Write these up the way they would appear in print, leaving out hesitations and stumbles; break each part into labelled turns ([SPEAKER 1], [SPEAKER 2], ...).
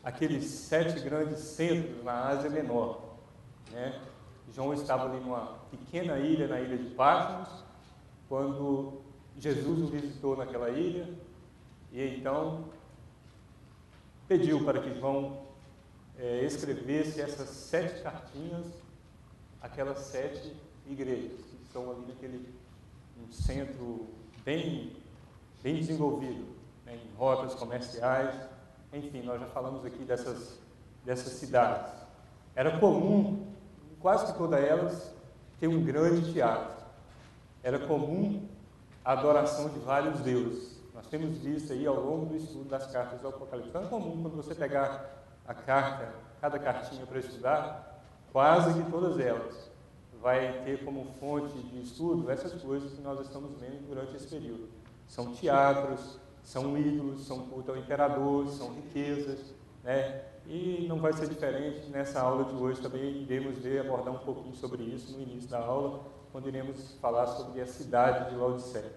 [SPEAKER 1] aqueles 7 grandes centros na Ásia Menor, né? João estava ali numa pequena ilha, na ilha de Patmos, quando Jesus o visitou naquela ilha, e então pediu para que João escrevesse essas 7 cartinhas, aquelas 7 igrejas, que estão ali naquele um centro bem desenvolvido, né, em rotas comerciais, enfim, nós já falamos aqui dessas cidades. Era comum, em quase que todas elas, ter um grande teatro. Era comum a adoração de vários deuses. Nós temos visto aí ao longo do estudo das cartas do Apocalipse. Então é comum quando você pegar a carta, cada cartinha para estudar, quase que todas elas vai ter como fonte de estudo essas coisas que nós estamos vendo durante esse período. São teatros, são ídolos, são culto ao imperador, são riquezas, né? E não vai ser diferente nessa aula de hoje, também iremos abordar um pouquinho sobre isso no início da aula, quando iremos falar sobre a cidade de Laodiceia.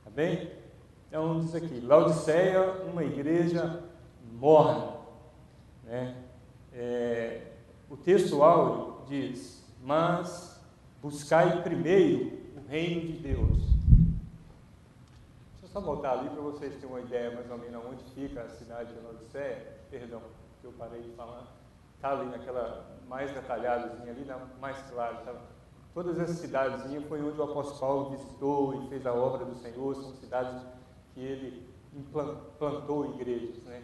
[SPEAKER 1] Tá bem? Então, diz aqui, Laodiceia, uma igreja morna, né? O texto áureo diz, mas buscai primeiro o reino de Deus. Deixa eu só voltar ali para vocês terem uma ideia mais ou menos onde fica a cidade de Laodiceia. Perdão, que eu parei de falar. Está ali naquela mais detalhadozinha ali, mais claro. Tá? Todas essas cidadezinhas foi onde o apóstolo Paulo visitou e fez a obra do Senhor. São cidades que ele implantou igrejas, né?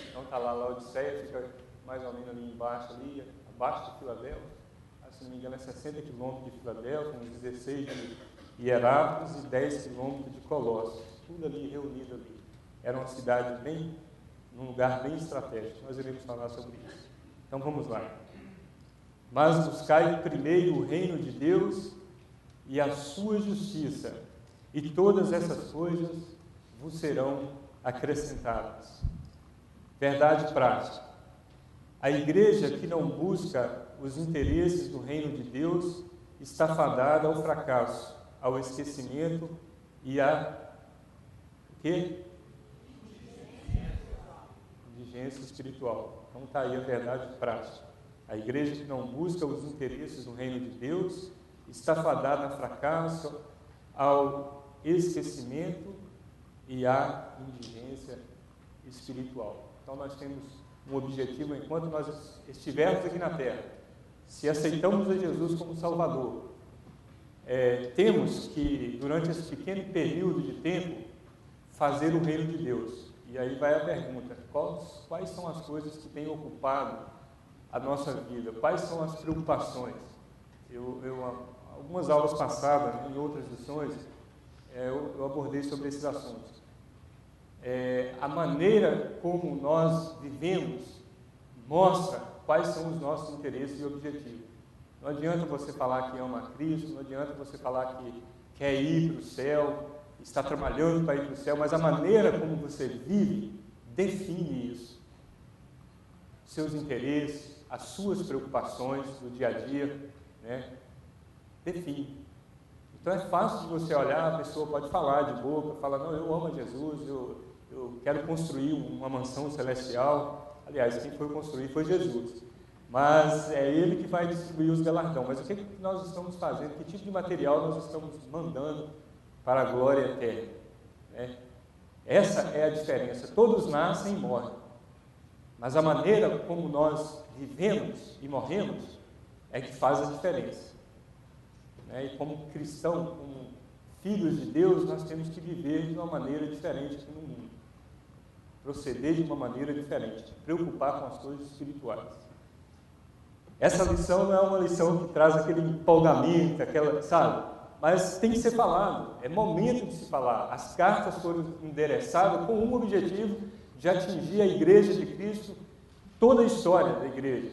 [SPEAKER 1] Então está lá, Laodiceia fica mais ou menos ali embaixo, ali, abaixo de Filadélfia. Se não me engano, é 60 quilômetros de Filadélfia, uns 16 de Hierápolis e 10 quilômetros de Colossos. Tudo ali reunido ali. Era uma cidade num lugar bem estratégico. Nós iremos falar sobre isso. Então vamos lá. Mas buscai primeiro o reino de Deus e a sua justiça, e todas essas coisas vos serão acrescentadas. Verdade prática. A igreja que não busca os interesses do reino de Deus está fadada ao fracasso, ao esquecimento e à indigência espiritual. Então está aí a verdade prática. A igreja que não busca os interesses do reino de Deus está fadada ao fracasso, ao esquecimento e à indigência espiritual. Então nós temos um objetivo enquanto nós estivermos aqui na terra. Se aceitamos a Jesus como Salvador, temos que, durante esse pequeno período de tempo, fazer o reino de Deus. E aí vai a pergunta, quais são as coisas que têm ocupado a nossa vida? Quais são as preocupações? Algumas aulas passadas, em outras lições, eu abordei sobre esses assuntos. A maneira como nós vivemos mostra quais são os nossos interesses e objetivos. Não adianta você falar que ama a Cristo, não adianta você falar que quer ir para o céu, está trabalhando para ir para o céu, mas a maneira como você vive define isso. Seus interesses, as suas preocupações do dia a dia, né? Define. Então é fácil de você olhar, a pessoa pode falar de boca, falar, não, eu amo a Jesus, eu quero construir uma mansão celestial. Aliás, quem foi construir foi Jesus. Mas é Ele que vai distribuir os galardões. Mas o que nós estamos fazendo? Que tipo de material nós estamos mandando para a glória eterna? Né? Essa é a diferença. Todos nascem e morrem. Mas a maneira como nós vivemos e morremos é que faz a diferença. Né? E como cristão, como filhos de Deus, nós temos que viver de uma maneira diferente aqui no mundo. Proceder de uma maneira diferente, preocupar com as coisas espirituais. Essa lição não é uma lição que traz aquele empolgamento, sabe? Mas tem que ser falado, é momento de se falar. As cartas foram endereçadas com um objetivo de atingir a igreja de Cristo, toda a história da igreja,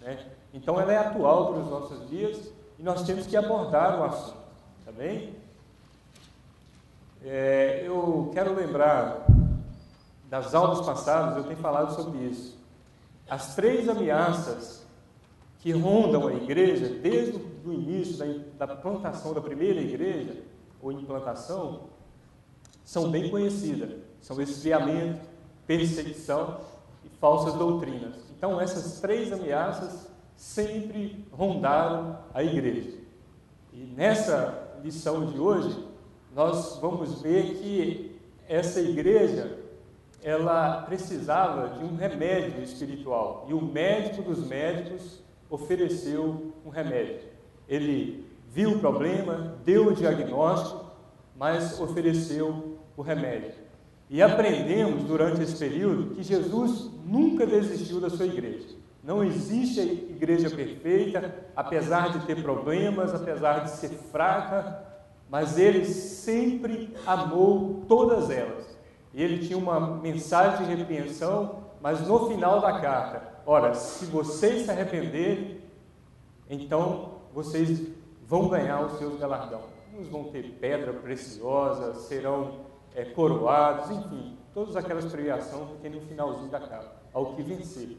[SPEAKER 1] né? Então ela é atual para os nossos dias e nós temos que abordar o assunto, tá bem? Eu quero lembrar das aulas passadas, eu tenho falado sobre isso. As 3 ameaças que rondam a igreja, desde o início da plantação da primeira igreja, ou implantação, são bem conhecidas. São esfriamento, perseguição e falsas doutrinas. Então, essas três ameaças sempre rondaram a igreja. E nessa lição de hoje, nós vamos ver que essa igreja, ela precisava de um remédio espiritual, e o médico dos médicos ofereceu um remédio. Ele viu o problema, deu o diagnóstico, mas ofereceu o remédio. E aprendemos durante esse período que Jesus nunca desistiu da sua igreja. Não existe a igreja perfeita, apesar de ter problemas, apesar de ser fraca, mas ele sempre amou todas elas. E ele tinha uma mensagem de repreensão, mas no final da carta, ora, se vocês se arrependerem, então vocês vão ganhar os seus galardões. Uns vão ter pedra preciosa, serão coroados, enfim, todas aquelas premiações que tem no finalzinho da carta, ao que vencer.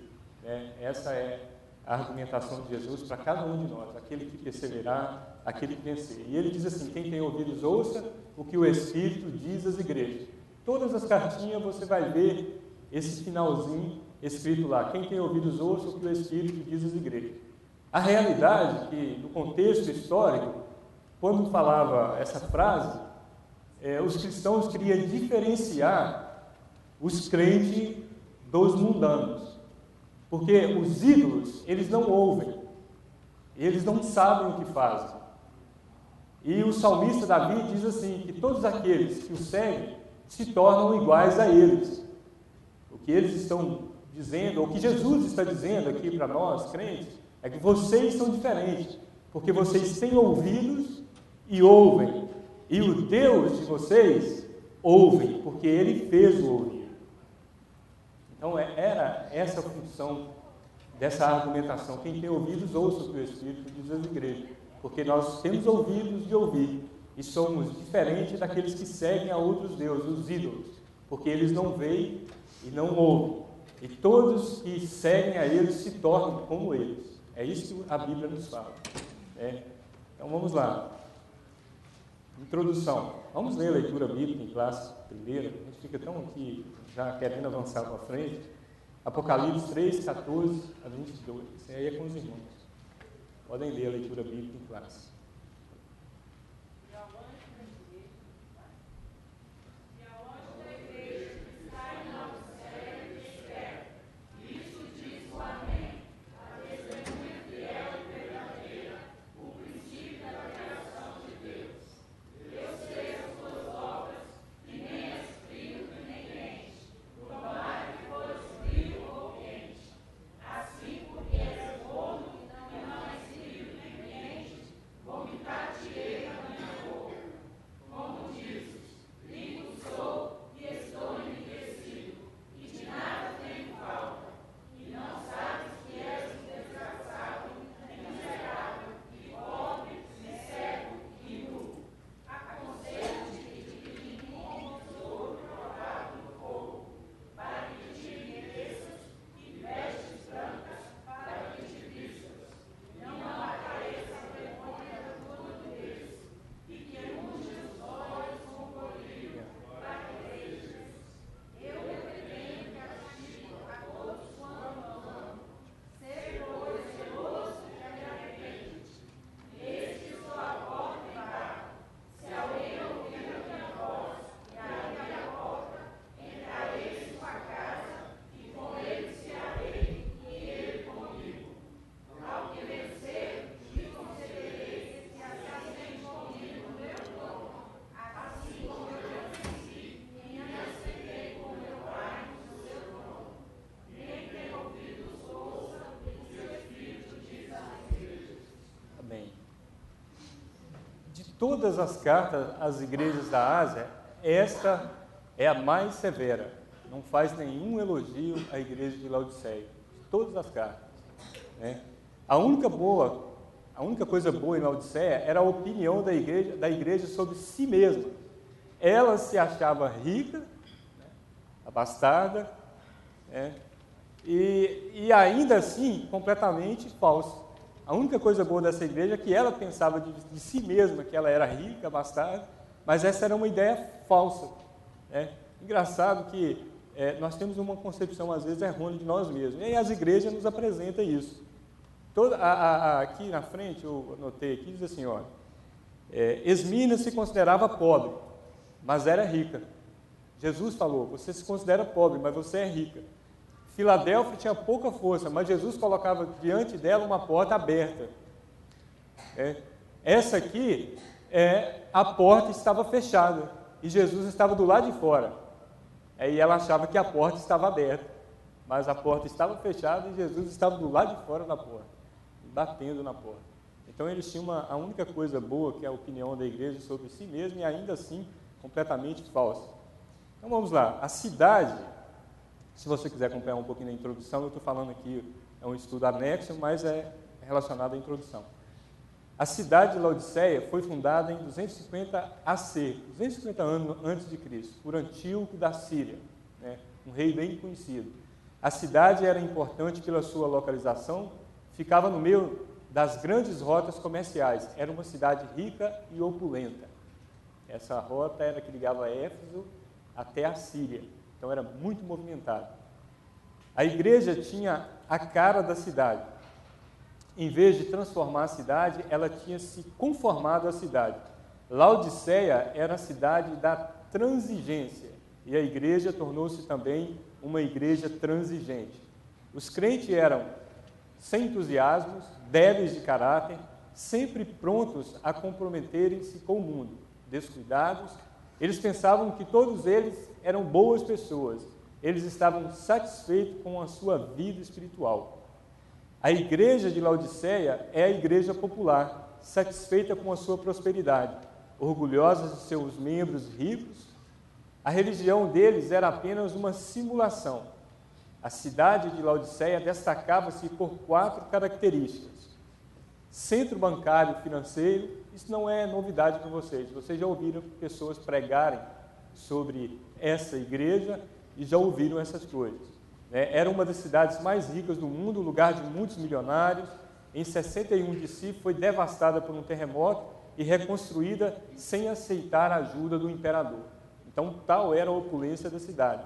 [SPEAKER 1] Essa é a argumentação de Jesus para cada um de nós, aquele que perseverar, aquele que vencer. E ele diz assim: quem tem ouvidos, ouça o que o Espírito diz às igrejas. Todas as cartinhas você vai ver esse finalzinho escrito lá: quem tem ouvidos, ouça o que o Espírito diz às igrejas. A realidade é que, no contexto histórico, quando falava essa frase, os cristãos queriam diferenciar os crentes dos mundanos. Porque os ídolos, eles não ouvem, eles não sabem o que fazem. E o salmista Davi diz assim, que todos aqueles que o seguem se tornam iguais a eles. O que eles estão dizendo, ou o que Jesus está dizendo aqui para nós, crentes, é que vocês são diferentes, porque vocês têm ouvidos e ouvem, e o Deus de vocês ouve, porque Ele fez o ouvir. Então, era essa a função dessa argumentação: quem tem ouvidos, ouça o que o Espírito diz às igrejas, porque nós temos ouvidos de ouvir, e somos diferentes daqueles que seguem a outros deuses, os ídolos, porque eles não veem e não ouvem, e todos que seguem a eles se tornam como eles. É isso que a Bíblia nos fala. Então vamos lá. Introdução. Vamos ler a leitura bíblica em classe primeira. A gente fica tão aqui já querendo avançar para frente. Apocalipse 3, 14 a 22. Isso aí é com os irmãos. Podem ler a leitura bíblica em classe. Todas as cartas às igrejas da Ásia, esta é a mais severa. Não faz nenhum elogio à igreja de Laodiceia. Todas as cartas. A única coisa boa em Laodiceia era a opinião da igreja sobre si mesma. Ela se achava rica, abastada, e ainda assim completamente falsa. A única coisa boa dessa igreja é que ela pensava de si mesma que ela era rica, abastada, mas essa era uma ideia falsa. Engraçado que nós temos uma concepção, às vezes, errônea de nós mesmos. E aí as igrejas nos apresentam isso. Aqui na frente, eu anotei aqui, diz assim, olha, Esmirna se considerava pobre, mas era rica. Jesus falou, você se considera pobre, mas você é rica. Filadélfia tinha pouca força, mas Jesus colocava diante dela uma porta aberta. Essa aqui, a porta estava fechada, e Jesus estava do lado de fora. Aí ela achava que a porta estava aberta, mas a porta estava fechada e Jesus estava do lado de fora da porta, batendo na porta. Então eles tinham a única coisa boa, que é a opinião da igreja sobre si mesmo, e ainda assim completamente falsa. Então vamos lá, a cidade, se você quiser acompanhar um pouquinho da introdução, eu estou falando aqui, é um estudo anexo, mas é relacionado à introdução. A cidade de Laodiceia foi fundada em 250 AC, 250 anos antes de Cristo, por Antíoco da Síria, um rei bem conhecido. A cidade era importante pela sua localização, ficava no meio das grandes rotas comerciais, era uma cidade rica e opulenta. Essa rota era que ligava Éfeso até a Síria, então era muito movimentada. A igreja tinha a cara da cidade. Em vez de transformar a cidade, ela tinha se conformado à cidade. Laodiceia era a cidade da transigência, e a igreja tornou-se também uma igreja transigente. Os crentes eram sem entusiasmos, débeis de caráter, sempre prontos a comprometerem-se com o mundo, descuidados. Eles pensavam que todos eles eram boas pessoas, eles estavam satisfeitos com a sua vida espiritual. A igreja de Laodiceia é a igreja popular, satisfeita com a sua prosperidade, orgulhosa de seus membros ricos. A religião deles era apenas uma simulação. A cidade de Laodiceia destacava-se por 4 características. Centro bancário financeiro, isso não é novidade para vocês. Vocês já ouviram pessoas pregarem sobre essa igreja e já ouviram essas coisas. Era uma das cidades mais ricas do mundo, lugar de muitos milionários. Em 61 de si, foi devastada por um terremoto e reconstruída sem aceitar a ajuda do imperador. Então, tal era a opulência da cidade.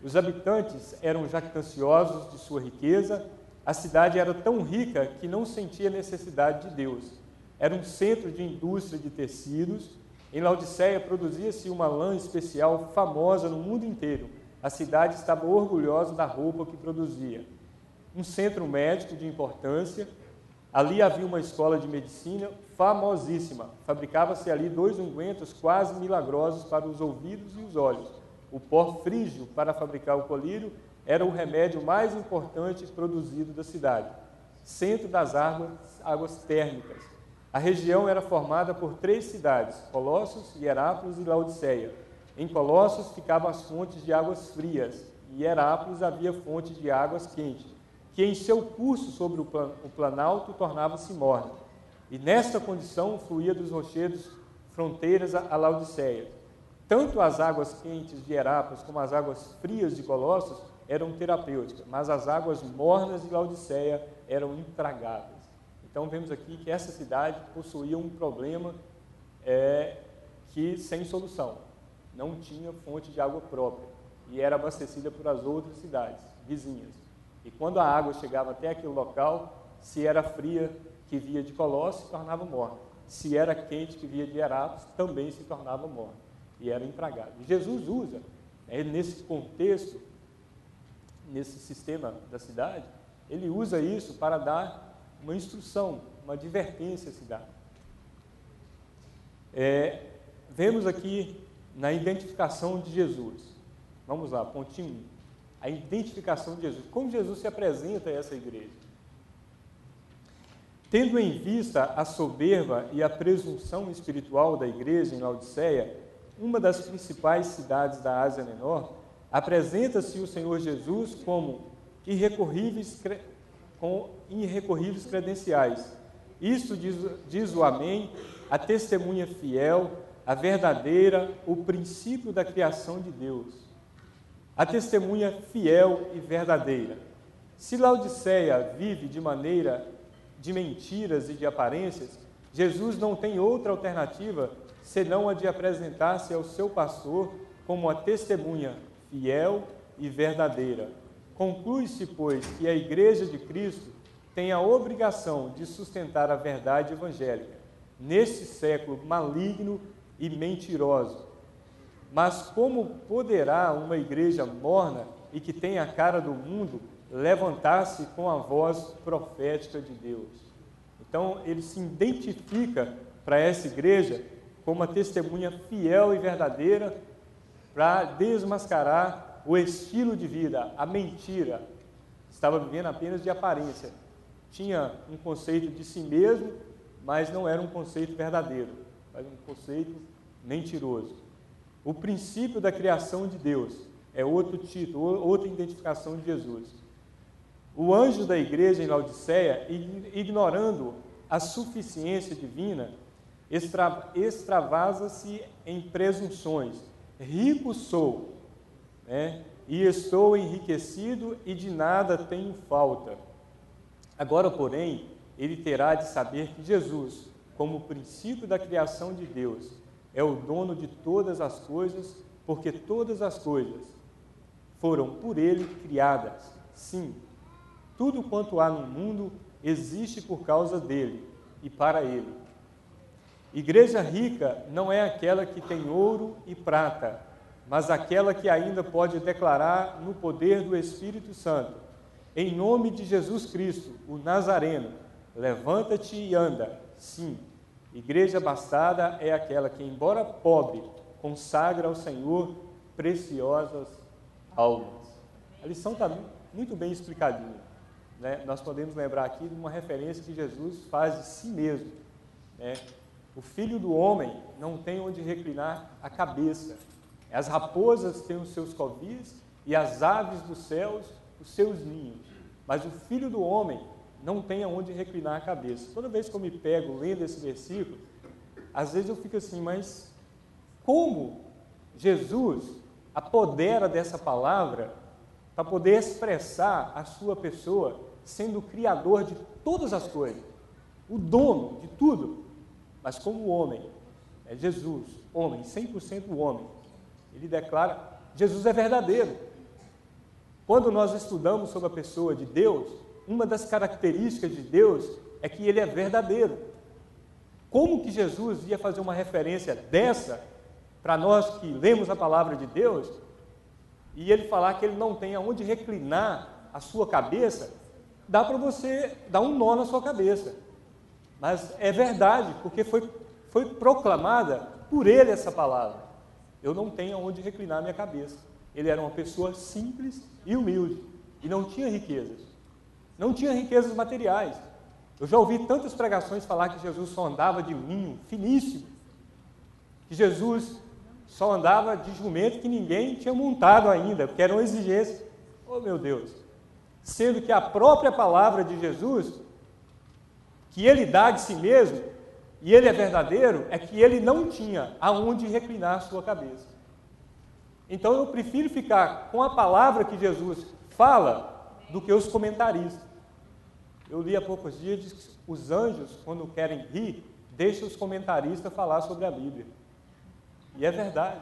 [SPEAKER 1] Os habitantes eram jactanciosos de sua riqueza. A cidade era tão rica que não sentia necessidade de Deus. Era um centro de indústria de tecidos. Em Laodiceia produzia-se uma lã especial famosa no mundo inteiro. A cidade estava orgulhosa da roupa que produzia. Um centro médico de importância. Ali havia uma escola de medicina famosíssima. Fabricava-se ali 2 ungüentos quase milagrosos para os ouvidos e os olhos. O pó frígio para fabricar o colírio era o remédio mais importante produzido da cidade. Centro das águas térmicas. A região era formada por 3 cidades, Colossos, Hierápolis e Laodiceia. Em Colossos ficavam as fontes de águas frias, e em Hierápolis havia fonte de águas quentes, que em seu curso sobre o planalto tornava-se morna. E nesta condição fluía dos rochedos fronteiras a Laodiceia. Tanto as águas quentes de Hierápolis como as águas frias de Colossos eram terapêuticas, mas as águas mornas de Laodiceia eram intragáveis. Então vemos aqui que essa cidade possuía um problema que sem solução. Não tinha fonte de água própria e era abastecida por as outras cidades vizinhas. E quando a água chegava até aquele local, se era fria que via de Colossos, se tornava morna. Se era quente que via de Hierápolis, também se tornava morna e era intragável. E Jesus usa, nesse contexto, nesse sistema da cidade, ele usa isso para dar uma instrução, uma advertência à cidade. Vemos aqui na identificação de Jesus. Vamos lá, pontinho 1. A identificação de Jesus. Como Jesus se apresenta a essa igreja? Tendo em vista a soberba e a presunção espiritual da igreja em Laodiceia, uma das principais cidades da Ásia Menor, apresenta-se o Senhor Jesus com irrecorríveis credenciais. Isto diz o Amém, a testemunha fiel, a verdadeira, o princípio da criação de Deus. A testemunha fiel e verdadeira. Se Laodiceia vive de maneira de mentiras e de aparências, Jesus não tem outra alternativa senão a de apresentar-se ao seu pastor como uma testemunha fiel e verdadeira. Conclui-se, pois, que a Igreja de Cristo tem a obrigação de sustentar a verdade evangélica neste século maligno e mentiroso. Mas como poderá uma igreja morna e que tem a cara do mundo levantar-se com a voz profética de Deus? Então, ele se identifica para essa igreja como uma testemunha fiel e verdadeira para desmascarar o estilo de vida, a mentira. Estava vivendo apenas de aparência. Tinha um conceito de si mesmo, mas não era um conceito verdadeiro, mas um conceito mentiroso. O princípio da criação de Deus é outro título, outra identificação de Jesus. O anjo da igreja em Laodiceia, ignorando a suficiência divina, extravasa-se em presunções. Rico sou, e estou enriquecido e de nada tenho falta. Agora, porém, ele terá de saber que Jesus, como princípio da criação de Deus, é o dono de todas as coisas, porque todas as coisas foram por ele criadas. Sim, tudo quanto há no mundo existe por causa dele e para ele. Igreja rica não é aquela que tem ouro e prata, mas aquela que ainda pode declarar no poder do Espírito Santo: em nome de Jesus Cristo, o Nazareno, levanta-te e anda. Sim, igreja abastada é aquela que, embora pobre, consagra ao Senhor preciosas almas. A lição está muito bem explicadinha. Nós podemos lembrar aqui de uma referência que Jesus faz de si mesmo. O Filho do Homem não tem onde reclinar a cabeça. As raposas têm os seus covis e as aves dos céus os seus ninhos. Mas o Filho do Homem não tem aonde reclinar a cabeça. Toda vez que eu me pego lendo esse versículo, às vezes eu fico assim, mas como Jesus apodera dessa palavra para poder expressar a sua pessoa, sendo o Criador de todas as coisas, o dono de tudo, mas como homem, é Jesus, homem, 100% homem. Ele declara, Jesus é verdadeiro. Quando nós estudamos sobre a pessoa de Deus, uma das características de Deus é que ele é verdadeiro. Como que Jesus ia fazer uma referência dessa para nós que lemos a palavra de Deus e ele falar que ele não tem aonde reclinar a sua cabeça? Dá para você dar um nó na sua cabeça. Mas é verdade, porque foi proclamada por ele essa palavra. Eu não tenho aonde reclinar minha cabeça. Ele era uma pessoa simples e humilde e não tinha riquezas. Não tinha riquezas materiais. Eu já ouvi tantas pregações falar que Jesus só andava de linho finíssimo, que Jesus só andava de jumento que ninguém tinha montado ainda, porque era uma exigência. Oh, meu Deus! Sendo que a própria palavra de Jesus, que ele dá de si mesmo, e ele é verdadeiro, é que ele não tinha aonde reclinar a sua cabeça. Então eu prefiro ficar com a palavra que Jesus fala do que os comentaristas. Eu li há poucos dias que os anjos, quando querem rir, deixam os comentaristas falar sobre a Bíblia. E é verdade.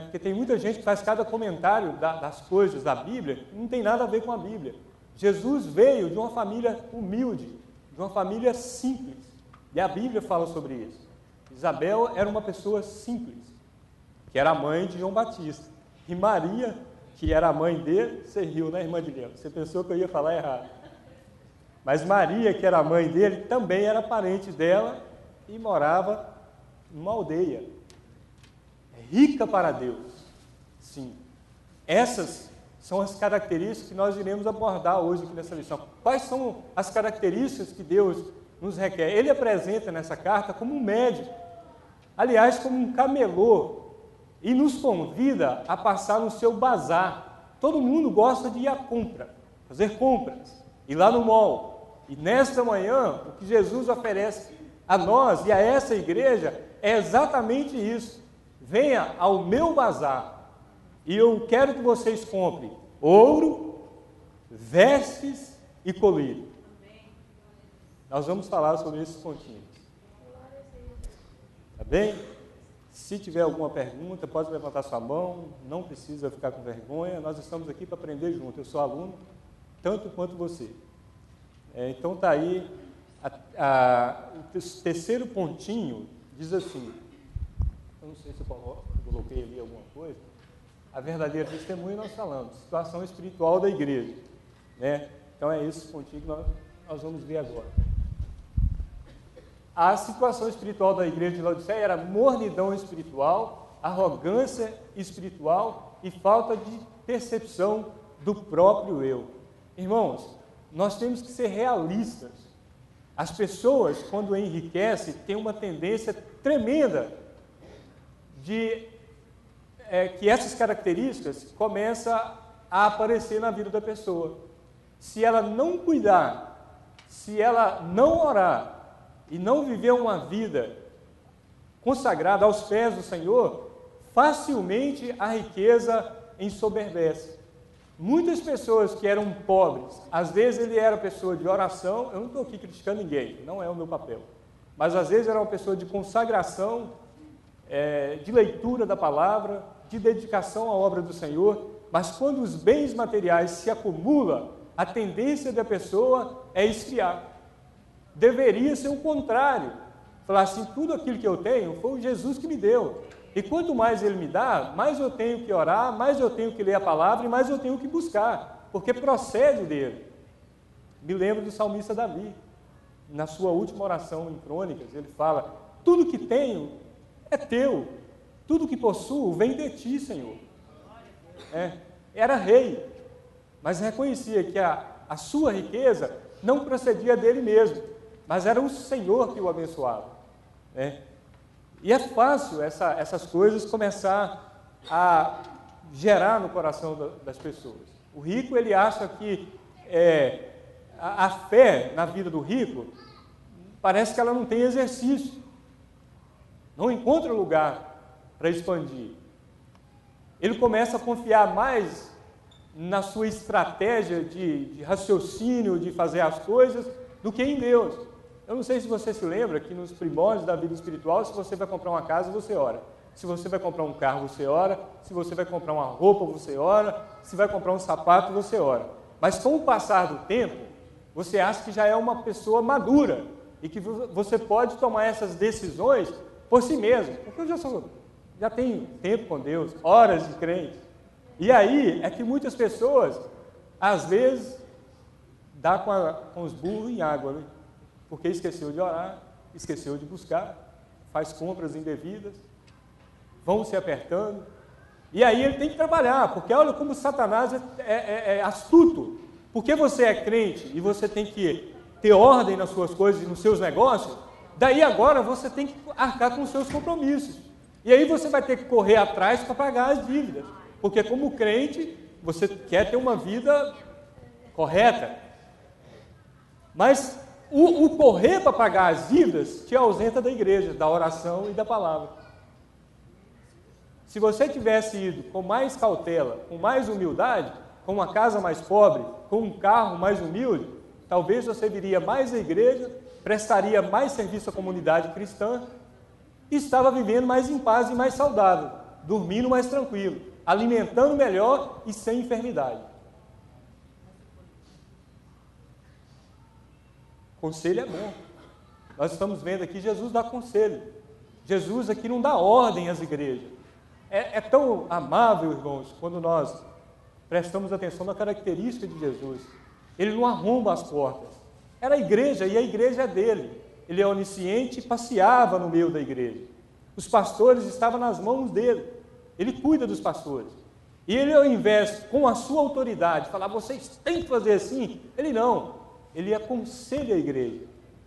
[SPEAKER 1] Porque tem muita gente que faz cada comentário das coisas da Bíblia que não tem nada a ver com a Bíblia. Jesus veio de uma família humilde, de uma família simples. E a Bíblia fala sobre isso. Isabel era uma pessoa simples, que era a mãe de João Batista. E Maria, que era a mãe dele, você riu, né, irmã de Leão? Você pensou que eu ia falar errado. Mas Maria, que era a mãe dele, também era parente dela e morava numa aldeia. Rica para Deus. Sim. Essas são as características que nós iremos abordar hoje aqui nessa lição. Quais são as características que Deus nos requer? Ele apresenta nessa carta como um médico, aliás, como um camelô, e nos convida a passar no seu bazar. Todo mundo gosta de ir à compra, fazer compras, ir lá no mall. E nesta manhã, o que Jesus oferece a nós e a essa igreja é exatamente isso. Venha ao meu bazar e eu quero que vocês comprem ouro, vestes e colírio. Nós vamos falar sobre esses pontinhos. Tá bem? Se tiver alguma pergunta, pode levantar sua mão, não precisa ficar com vergonha, nós estamos aqui para aprender junto. Eu sou aluno, tanto quanto você. Então está aí, o terceiro pontinho diz assim, eu não sei se eu coloquei ali alguma coisa, a verdadeira testemunha nós falamos, situação espiritual da igreja, né? Então é esse pontinho que nós vamos ver agora. A situação espiritual da igreja de Laodiceia era mornidão espiritual, arrogância espiritual e falta de percepção do próprio eu. Irmãos, nós temos que ser realistas. As pessoas, quando enriquecem, têm uma tendência tremenda de que essas características começam a aparecer na vida da pessoa. Se ela não cuidar, se ela não orar e não viver uma vida consagrada aos pés do Senhor, facilmente a riqueza ensoberbece. Muitas pessoas que eram pobres, às vezes ele era pessoa de oração, eu não estou aqui criticando ninguém, não é o meu papel, mas às vezes era uma pessoa de consagração, de leitura da palavra, de dedicação à obra do Senhor, mas quando os bens materiais se acumulam, a tendência da pessoa é esfriar. Deveria ser o contrário, falar assim, tudo aquilo que eu tenho foi o Jesus que me deu, e quanto mais Ele me dá, mais eu tenho que orar, mais eu tenho que ler a palavra e mais eu tenho que buscar, porque procede dele. Me lembro do salmista Davi, na sua última oração em Crônicas, ele fala, tudo que tenho é teu, tudo que possuo vem de ti, Senhor. Era rei, mas reconhecia que a sua riqueza não procedia dele mesmo, mas era o Senhor que o abençoava. E é fácil essas coisas começar a gerar no coração das pessoas. O rico, ele acha que a fé na vida do rico, parece que ela não tem exercício, não encontra lugar para expandir. Ele começa a confiar mais na sua estratégia de raciocínio, de fazer as coisas, do que em Deus. Eu não sei se você se lembra que nos primórdios da vida espiritual, se você vai comprar uma casa, você ora. Se você vai comprar um carro, você ora. Se você vai comprar uma roupa, você ora. Se vai comprar um sapato, você ora. Mas com o passar do tempo, você acha que já é uma pessoa madura e que você pode tomar essas decisões por si mesmo. Porque eu já tenho tempo com Deus, horas de crente. E aí é que muitas pessoas, às vezes, dá com os burros em água, né? Porque esqueceu de orar, esqueceu de buscar, faz compras indevidas, vão se apertando, e aí ele tem que trabalhar, porque olha como Satanás é astuto, porque você é crente e você tem que ter ordem nas suas coisas e nos seus negócios, daí agora você tem que arcar com os seus compromissos, e aí você vai ter que correr atrás para pagar as dívidas, porque como crente, você quer ter uma vida correta, mas o correr para pagar as dívidas te ausenta da igreja, da oração e da palavra. Se você tivesse ido com mais cautela, com mais humildade, com uma casa mais pobre, com um carro mais humilde, talvez você viria mais à igreja, prestaria mais serviço à comunidade cristã e estava vivendo mais em paz e mais saudável, dormindo mais tranquilo, alimentando melhor e sem enfermidade. Conselho é bom. Nós estamos vendo aqui, Jesus dá conselho. Jesus aqui não dá ordem às igrejas. É tão amável, irmãos, quando nós prestamos atenção na característica de Jesus. Ele não arromba as portas. Era a igreja, e a igreja é dele. Ele é onisciente e passeava no meio da igreja. Os pastores estavam nas mãos dele. Ele cuida dos pastores. E ele, ao invés, com a sua autoridade, falar, vocês têm que fazer assim, ele não. Ele aconselha a igreja,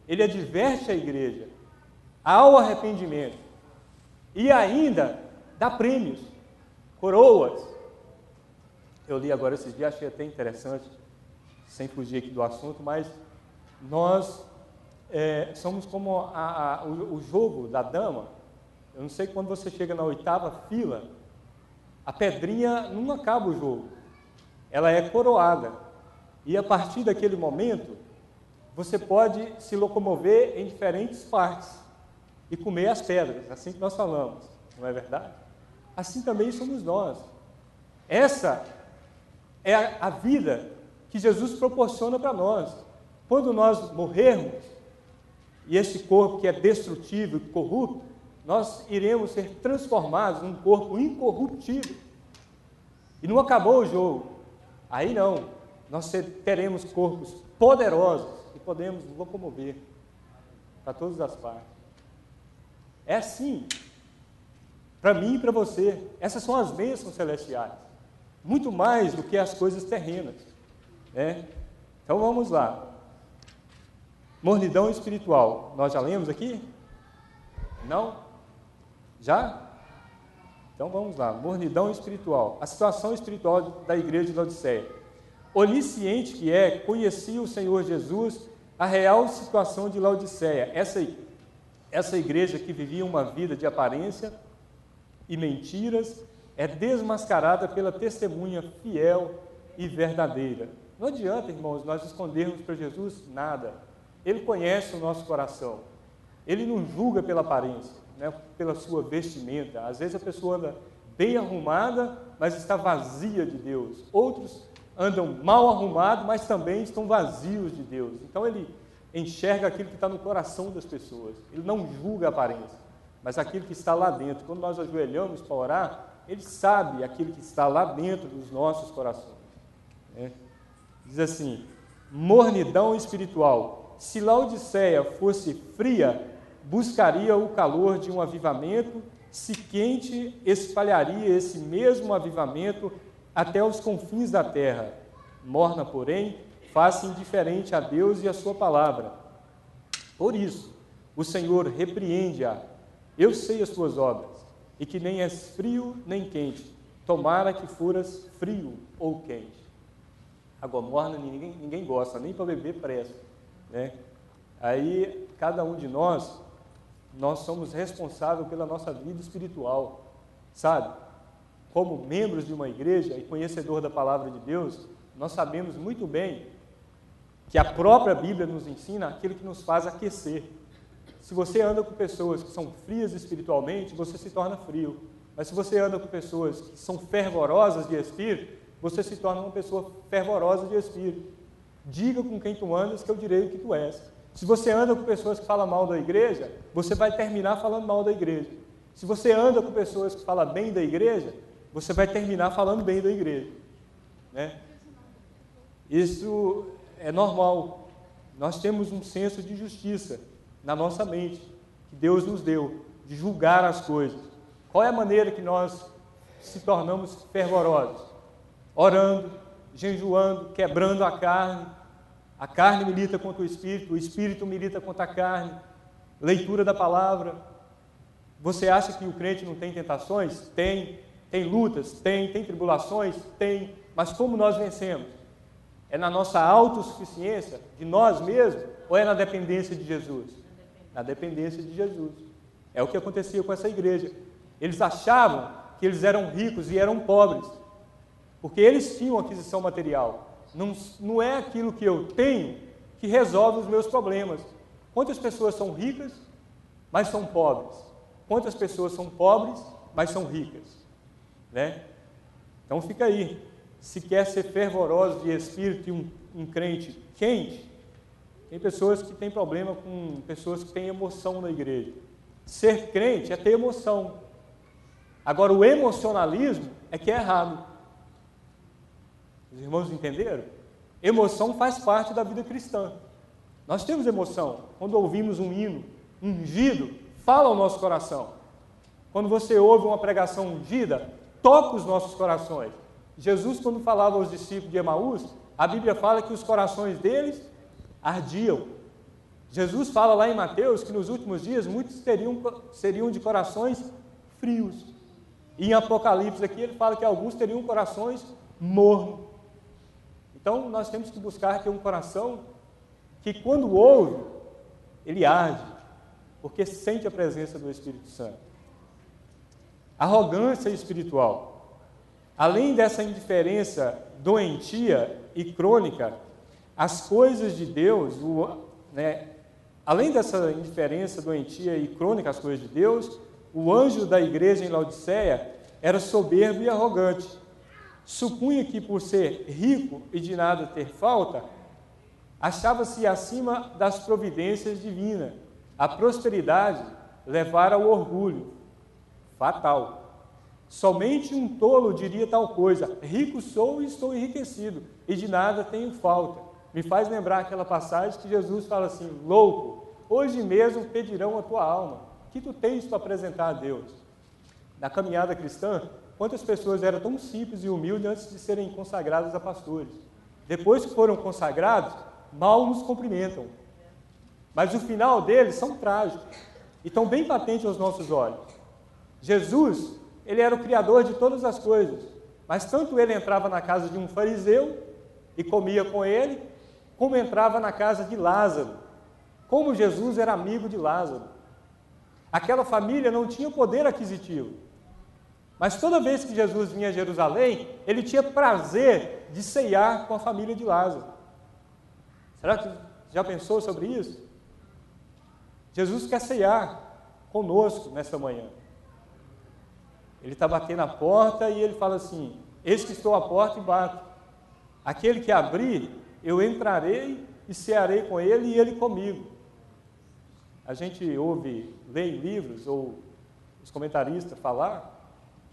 [SPEAKER 1] ele adverte a igreja ao arrependimento e ainda dá prêmios, coroas. Eu li agora esses dias, achei até interessante, sem fugir aqui do assunto, mas nós somos como o jogo da dama. Eu não sei, quando você chega na 8ª fila, a pedrinha não acaba o jogo, ela é coroada. E a partir daquele momento, você pode se locomover em diferentes partes e comer as pedras, assim que nós falamos. não é verdade? Assim também somos nós. Essa é a vida que Jesus proporciona para nós. Quando nós morrermos, e esse corpo que é destrutível e corrupto, nós iremos ser transformados num corpo incorruptível. E não acabou o jogo. Aí não, nós teremos corpos poderosos e podemos nos locomover para todas as partes. É assim, para mim e para você. Essas são as bênçãos celestiais, muito mais do que as coisas terrenas, né? Então vamos lá. Mornidão espiritual, nós já lemos aqui? Não? Já? Então vamos lá, mornidão espiritual, a situação espiritual da igreja de Laodiceia. Onisciente que é, conhecia o Senhor Jesus, a real situação de Laodiceia, essa igreja que vivia uma vida de aparência e mentiras, é desmascarada pela testemunha fiel e verdadeira. Não adianta, irmãos, nós escondermos para Jesus nada. Ele conhece o nosso coração. Ele não julga pela aparência, né, pela sua vestimenta. Às vezes a pessoa anda bem arrumada, mas está vazia de Deus. Outros andam mal arrumados, mas também estão vazios de Deus. Então ele enxerga aquilo que está no coração das pessoas. Ele não julga a aparência, mas aquilo que está lá dentro. Quando nós ajoelhamos para orar, ele sabe aquilo que está lá dentro dos nossos corações, né? Diz assim, mornidão espiritual. Se Laodiceia fosse fria, buscaria o calor de um avivamento, se quente, espalharia esse mesmo avivamento até os confins da terra. Morna, porém, faz-se indiferente a Deus e a sua palavra. Por isso, o Senhor repreende-a. Eu sei as tuas obras, e que nem és frio nem quente. Tomara que foras frio ou quente. Água morna ninguém gosta, nem para beber presta, né? Aí, cada um de nós somos responsáveis pela nossa vida espiritual, sabe? Como membros de uma igreja e conhecedor da palavra de Deus, nós sabemos muito bem que a própria Bíblia nos ensina aquilo que nos faz aquecer. Se você anda com pessoas que são frias espiritualmente, você se torna frio. Mas se você anda com pessoas que são fervorosas de espírito, você se torna uma pessoa fervorosa de espírito. Diga com quem tu andas, que eu direi o que tu és. Se você anda com pessoas que falam mal da igreja, você vai terminar falando mal da igreja. Se você anda com pessoas que falam bem da igreja, você vai terminar falando bem da igreja, né? Isso é normal. Nós temos um senso de justiça na nossa mente, que Deus nos deu, de julgar as coisas. Qual é a maneira que nós se tornamos fervorosos? Orando, jejuando, quebrando a carne milita contra o espírito milita contra a carne, leitura da palavra. Você acha que o crente não tem tentações? Tem lutas? Tem tribulações? Tem, mas como nós vencemos? É na nossa autossuficiência, de nós mesmos, ou é na dependência de Jesus? Na dependência de Jesus. É o que acontecia com essa igreja. Eles achavam que eles eram ricos e eram pobres, porque eles tinham aquisição material. Não é aquilo que eu tenho que resolve os meus problemas. Quantas pessoas são ricas, mas são pobres? Quantas pessoas são pobres, mas são ricas, né? Então fica aí. Se quer ser fervoroso de espírito e um crente quente, tem pessoas que têm problema com pessoas que têm emoção na igreja. Ser crente é ter emoção. Agora, o emocionalismo é que é errado. Os irmãos entenderam? Emoção faz parte da vida cristã. Nós temos emoção. Quando ouvimos um hino ungido, fala ao nosso coração. Quando você ouve uma pregação ungida, toca os nossos corações. Jesus, quando falava aos discípulos de Emaús, a Bíblia fala que os corações deles ardiam. Jesus fala lá em Mateus que nos últimos dias muitos seriam de corações frios. E em Apocalipse aqui ele fala que alguns teriam corações mornos. Então nós temos que buscar ter um coração que quando ouve, ele arde, porque sente a presença do Espírito Santo. Arrogância espiritual. Além dessa indiferença doentia e crônica, as coisas de Deus, além dessa indiferença doentia e crônica às coisas de Deus, o anjo da igreja em Laodiceia era soberbo e arrogante. Supunha que, por ser rico e de nada ter falta, achava-se acima das providências divinas. A prosperidade levara ao orgulho. Fatal. Somente um tolo diria tal coisa: rico sou e estou enriquecido, e de nada tenho falta. Me faz lembrar aquela passagem que Jesus fala assim: louco, hoje mesmo pedirão a tua alma. O que tu tens para apresentar a Deus? Na caminhada cristã, quantas pessoas eram tão simples e humildes antes de serem consagradas a pastores? Depois que foram consagrados, mal nos cumprimentam. Mas o final deles são trágicos e estão bem patentes aos nossos olhos. Jesus, ele era o criador de todas as coisas, mas tanto ele entrava na casa de um fariseu e comia com ele, como entrava na casa de Lázaro. Como Jesus era amigo de Lázaro. Aquela família não tinha poder aquisitivo, mas toda vez que Jesus vinha a Jerusalém, ele tinha prazer de ceiar com a família de Lázaro. Será que já pensou sobre isso? Jesus quer ceiar conosco nesta manhã. Ele está batendo a porta e ele fala assim: eis que estou à porta e bato. Aquele que abrir, eu entrarei e cearei com ele e ele comigo. A gente lê em livros, ou os comentaristas falar,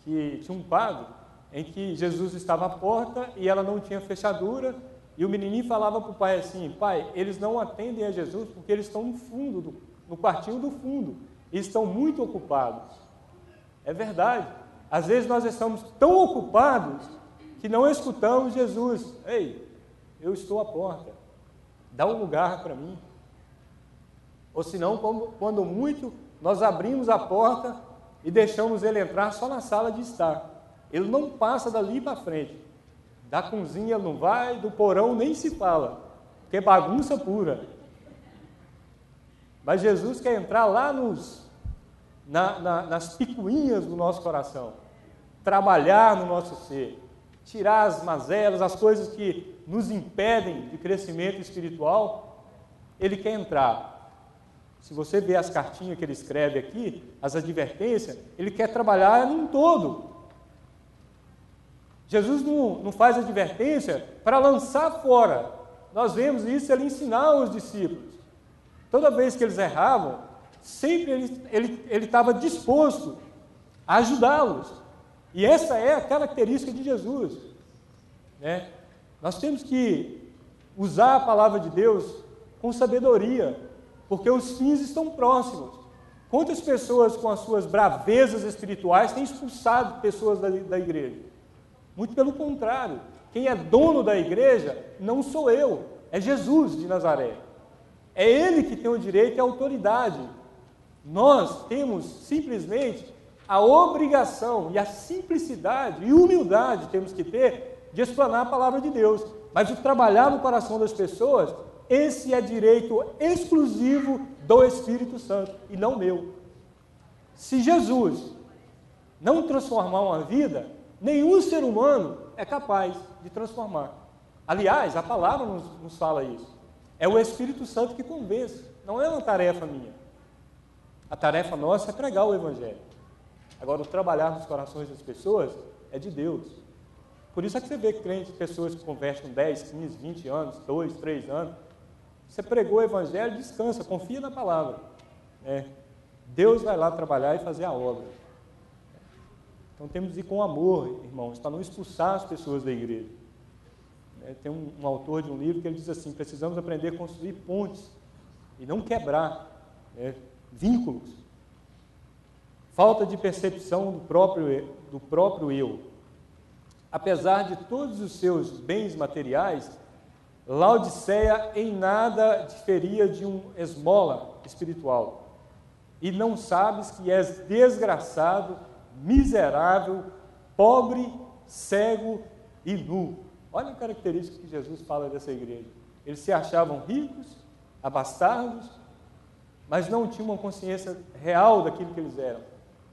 [SPEAKER 1] que tinha um quadro em que Jesus estava à porta e ela não tinha fechadura, e o menininho falava para o pai assim: pai, eles não atendem a Jesus porque eles estão no fundo, no quartinho do fundo, e estão muito ocupados. É verdade. Às vezes nós estamos tão ocupados que não escutamos Jesus. Ei, eu estou à porta, dá um lugar para mim. Ou senão, quando muito, nós abrimos a porta e deixamos ele entrar só na sala de estar. Ele não passa dali para frente. Da cozinha ele não vai, do porão nem se fala, porque é bagunça pura. Mas Jesus quer entrar lá nas picuinhas do nosso coração, trabalhar no nosso ser, tirar as mazelas, as coisas que nos impedem de crescimento espiritual. Ele quer entrar. Se você ver as cartinhas que ele escreve aqui, as advertências, ele quer trabalhar num todo. Jesus não faz advertência para lançar fora. Nós vemos isso ele ensinar os discípulos. Toda vez que eles erravam, sempre ele estava disposto a ajudá-los. E essa é a característica de Jesus. Né? Nós temos que usar a palavra de Deus com sabedoria, porque os fins estão próximos. Quantas pessoas com as suas bravezas espirituais têm expulsado pessoas da igreja? Muito pelo contrário. Quem é dono da igreja não sou eu, é Jesus de Nazaré. É Ele que tem o direito e a autoridade. Nós temos simplesmente a obrigação e a simplicidade e humildade temos que ter de explanar a palavra de Deus. Mas o trabalhar no coração das pessoas, esse é direito exclusivo do Espírito Santo e não meu. Se Jesus não transformar uma vida, nenhum ser humano é capaz de transformar. Aliás, a palavra nos fala isso. É o Espírito Santo que convence, não é uma tarefa minha. A tarefa nossa é pregar o Evangelho. Agora, o trabalhar nos corações das pessoas é de Deus. Por isso é que você vê crentes, pessoas que convertem 10, 15, 20 anos, 2, 3 anos. Você pregou o Evangelho, descansa, confia na palavra. Deus vai lá trabalhar e fazer a obra. Então temos de ir com amor, irmãos, para não expulsar as pessoas da igreja. Tem um autor de um livro que ele diz assim: precisamos aprender a construir pontes e não quebrar vínculos. Falta de percepção do próprio eu. Apesar de todos os seus bens materiais, Laodiceia em nada diferia de um esmola espiritual. E não sabes que és desgraçado, miserável, pobre, cego e nu. Olha a característica que Jesus fala dessa igreja. Eles se achavam ricos, abastados, mas não tinham uma consciência real daquilo que eles eram.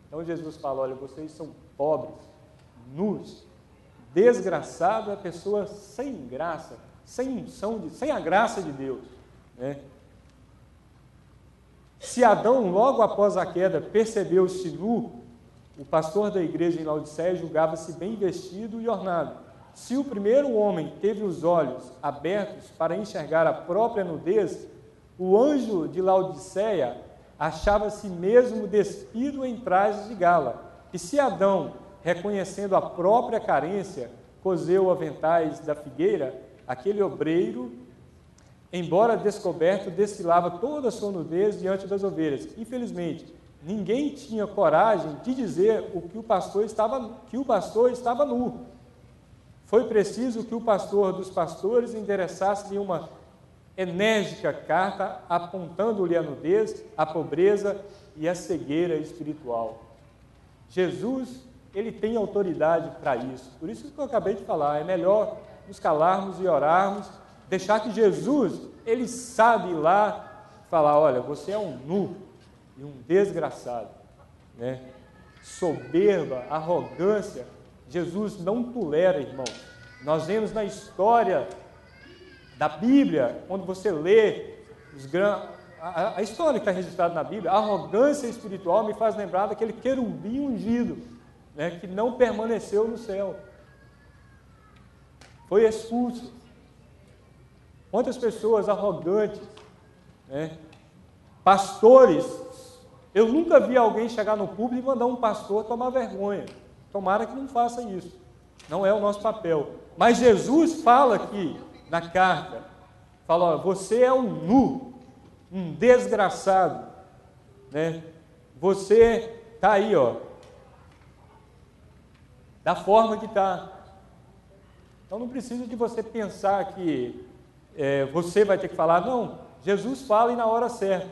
[SPEAKER 1] Então Jesus fala: olha, vocês são pobres, nus, desgraçado é a pessoa sem graça, sem unção, sem a graça de Deus. Se Adão, logo após a queda, percebeu-se nu, o pastor da igreja em Laodiceia julgava-se bem vestido e ornado. Se o primeiro homem teve os olhos abertos para enxergar a própria nudez, o anjo de Laodiceia achava-se mesmo despido em trajes de gala. E se Adão, reconhecendo a própria carência, coseu aventais da figueira, aquele obreiro, embora descoberto, desfilava toda a sua nudez diante das ovelhas. Infelizmente, ninguém tinha coragem de dizer que o pastor estava nu. Foi preciso que o pastor dos pastores endereçasse-lhe uma enérgica carta apontando-lhe a nudez, a pobreza e a cegueira espiritual. Jesus, ele tem autoridade para isso. Por isso que eu acabei de falar, é melhor nos calarmos e orarmos, deixar que Jesus, ele sabe ir lá falar, olha, você é um nu e um desgraçado, né? Soberba, arrogância, Jesus não tolera, irmão. Nós vemos na história da Bíblia, quando você lê a história que está registrada na Bíblia, a arrogância espiritual me faz lembrar daquele querubim ungido, né, que não permaneceu no céu, foi expulso. Quantas pessoas arrogantes, né, pastores, eu nunca vi alguém chegar no público e mandar um pastor tomar vergonha. Tomara que não faça isso, não é o nosso papel. Mas Jesus fala aqui na carta, fala, ó, você é um nu, um desgraçado, né? Você está aí, ó, da forma que está. Então não precisa de você pensar que você vai ter que falar, não, Jesus fala e na hora certa.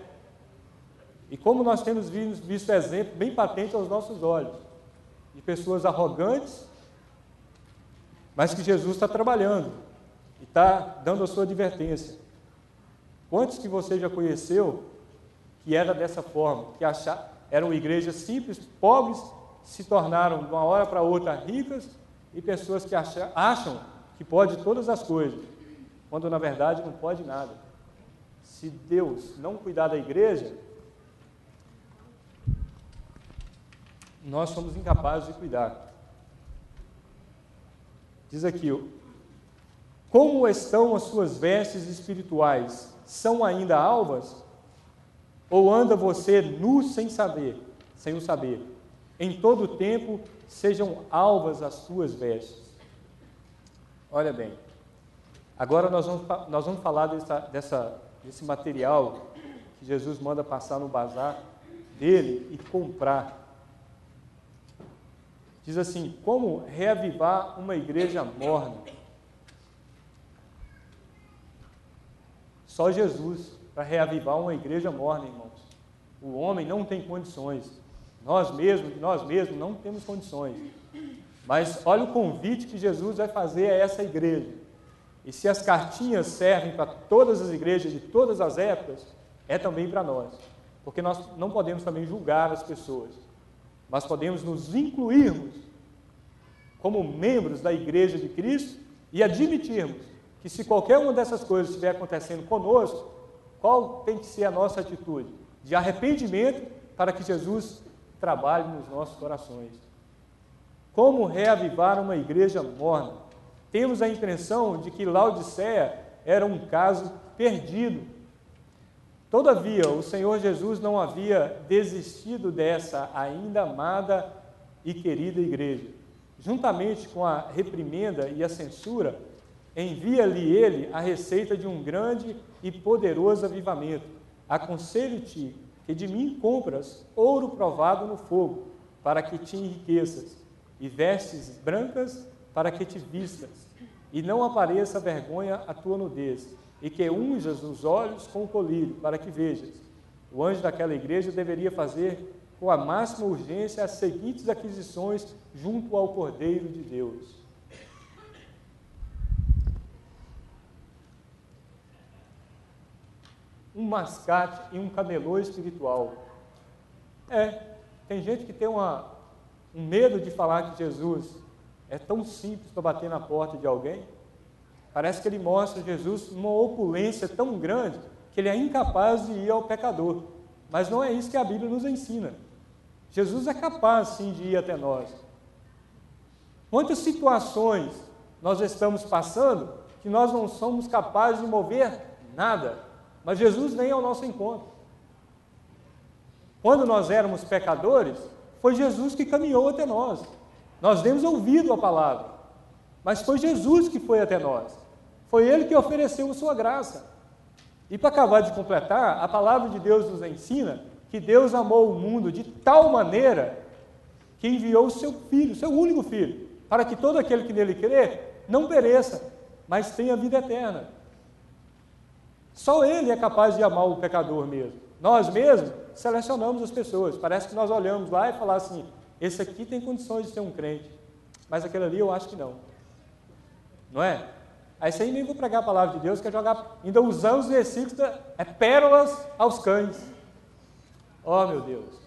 [SPEAKER 1] E como nós temos visto exemplo bem patente aos nossos olhos, de pessoas arrogantes, mas que Jesus está trabalhando e está dando a sua advertência. Quantos que você já conheceu que era dessa forma, que eram igrejas simples, pobres, se tornaram de uma hora para outra ricas, e pessoas que acham que pode todas as coisas, quando na verdade não pode nada. Se Deus não cuidar da igreja, nós somos incapazes de cuidar. Diz aqui, como estão as suas vestes espirituais? São ainda alvas? Ou anda você nu sem o saber? Em todo o tempo sejam alvas as suas vestes. Olha bem, agora nós vamos falar desse material que Jesus manda passar no bazar dele e comprar. Diz assim, como reavivar uma igreja morna? Só Jesus para reavivar uma igreja morna, irmãos. O homem não tem condições. Nós mesmos não temos condições. Mas olha o convite que Jesus vai fazer a essa igreja. E se as cartinhas servem para todas as igrejas de todas as épocas, é também para nós. Porque nós não podemos também julgar as pessoas, mas podemos nos incluirmos como membros da igreja de Cristo e admitirmos que se qualquer uma dessas coisas estiver acontecendo conosco, qual tem que ser a nossa atitude? De arrependimento para que Jesus trabalhe nos nossos corações. Como reavivar uma igreja morna? Temos a impressão de que Laodiceia era um caso perdido. Todavia, o Senhor Jesus não havia desistido dessa ainda amada e querida igreja. Juntamente com a reprimenda e a censura, envia-lhe ele a receita de um grande e poderoso avivamento. Aconselho-te que de mim compras ouro provado no fogo, para que te enriqueças, e vestes brancas para que te vistas, e não apareça vergonha a tua nudez, e que unjas os olhos com o colírio, para que vejas. O anjo daquela igreja deveria fazer com a máxima urgência as seguintes aquisições junto ao Cordeiro de Deus. Um mascate e um camelô espiritual. Tem gente que tem um medo de falar que Jesus é tão simples para bater na porta de alguém. Parece que ele mostra Jesus numa opulência tão grande que ele é incapaz de ir ao pecador. Mas não é isso que a Bíblia nos ensina. Jesus é capaz, sim, de ir até nós. Quantas situações nós estamos passando que nós não somos capazes de mover nada, mas Jesus vem ao nosso encontro. Quando nós éramos pecadores, foi Jesus que caminhou até nós. Nós demos ouvido à palavra, mas foi Jesus que foi até nós. Foi Ele que ofereceu a sua graça. E para acabar de completar, a palavra de Deus nos ensina que Deus amou o mundo de tal maneira que enviou o seu Filho, seu único Filho, para que todo aquele que nele crê não pereça, mas tenha vida eterna. Só Ele é capaz de amar o pecador mesmo. Nós mesmos selecionamos as pessoas. Parece que nós olhamos lá e falamos assim, esse aqui tem condições de ser um crente, mas aquele ali eu acho que não. Não é? Aí você nem vou pregar a palavra de Deus, quer jogar, ainda usando os versículos, pérolas aos cães. Oh, meu Deus.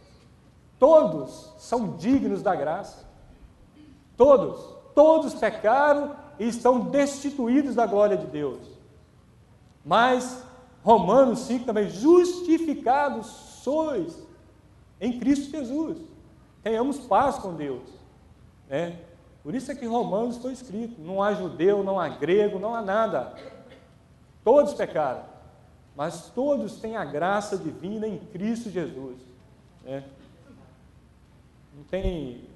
[SPEAKER 1] Todos são dignos da graça. Todos pecaram e estão destituídos da glória de Deus. Mas, Romanos 5 também, justificados sois em Cristo Jesus. Tenhamos paz com Deus. Né? Por isso é que Romanos foi escrito, não há judeu, não há grego, não há nada. Todos pecaram, mas todos têm a graça divina em Cristo Jesus. Né?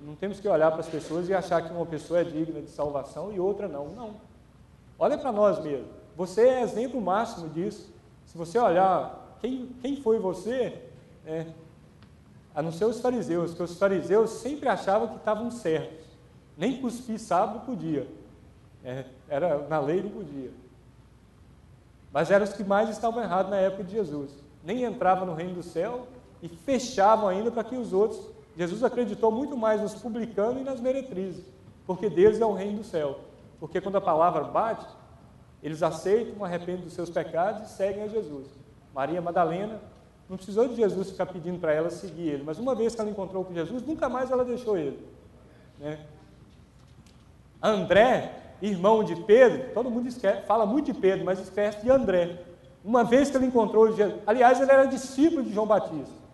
[SPEAKER 1] Não temos que olhar para as pessoas e achar que uma pessoa é digna de salvação e outra não. Não. Olha para nós mesmos. Você é exemplo máximo disso. Se você olhar quem foi você, a não ser os fariseus, porque os fariseus sempre achavam que estavam certos. Nem cuspir sábado podia. Era na lei não podia. Mas eram os que mais estavam errados na época de Jesus. Nem entravam no reino do céu e fechavam ainda para que os outros... Jesus acreditou muito mais nos publicanos e nas meretrizes, porque deles é o reino do céu. Porque quando a palavra bate, eles aceitam, arrependem dos seus pecados e seguem a Jesus. Maria Madalena não precisou de Jesus ficar pedindo para ela seguir ele, mas uma vez que ela encontrou com Jesus, nunca mais ela deixou ele. Né? André, irmão de Pedro, todo mundo fala muito de Pedro, mas esquece de André. Uma vez que ele encontrou Jesus, aliás, ele era discípulo de João Batista.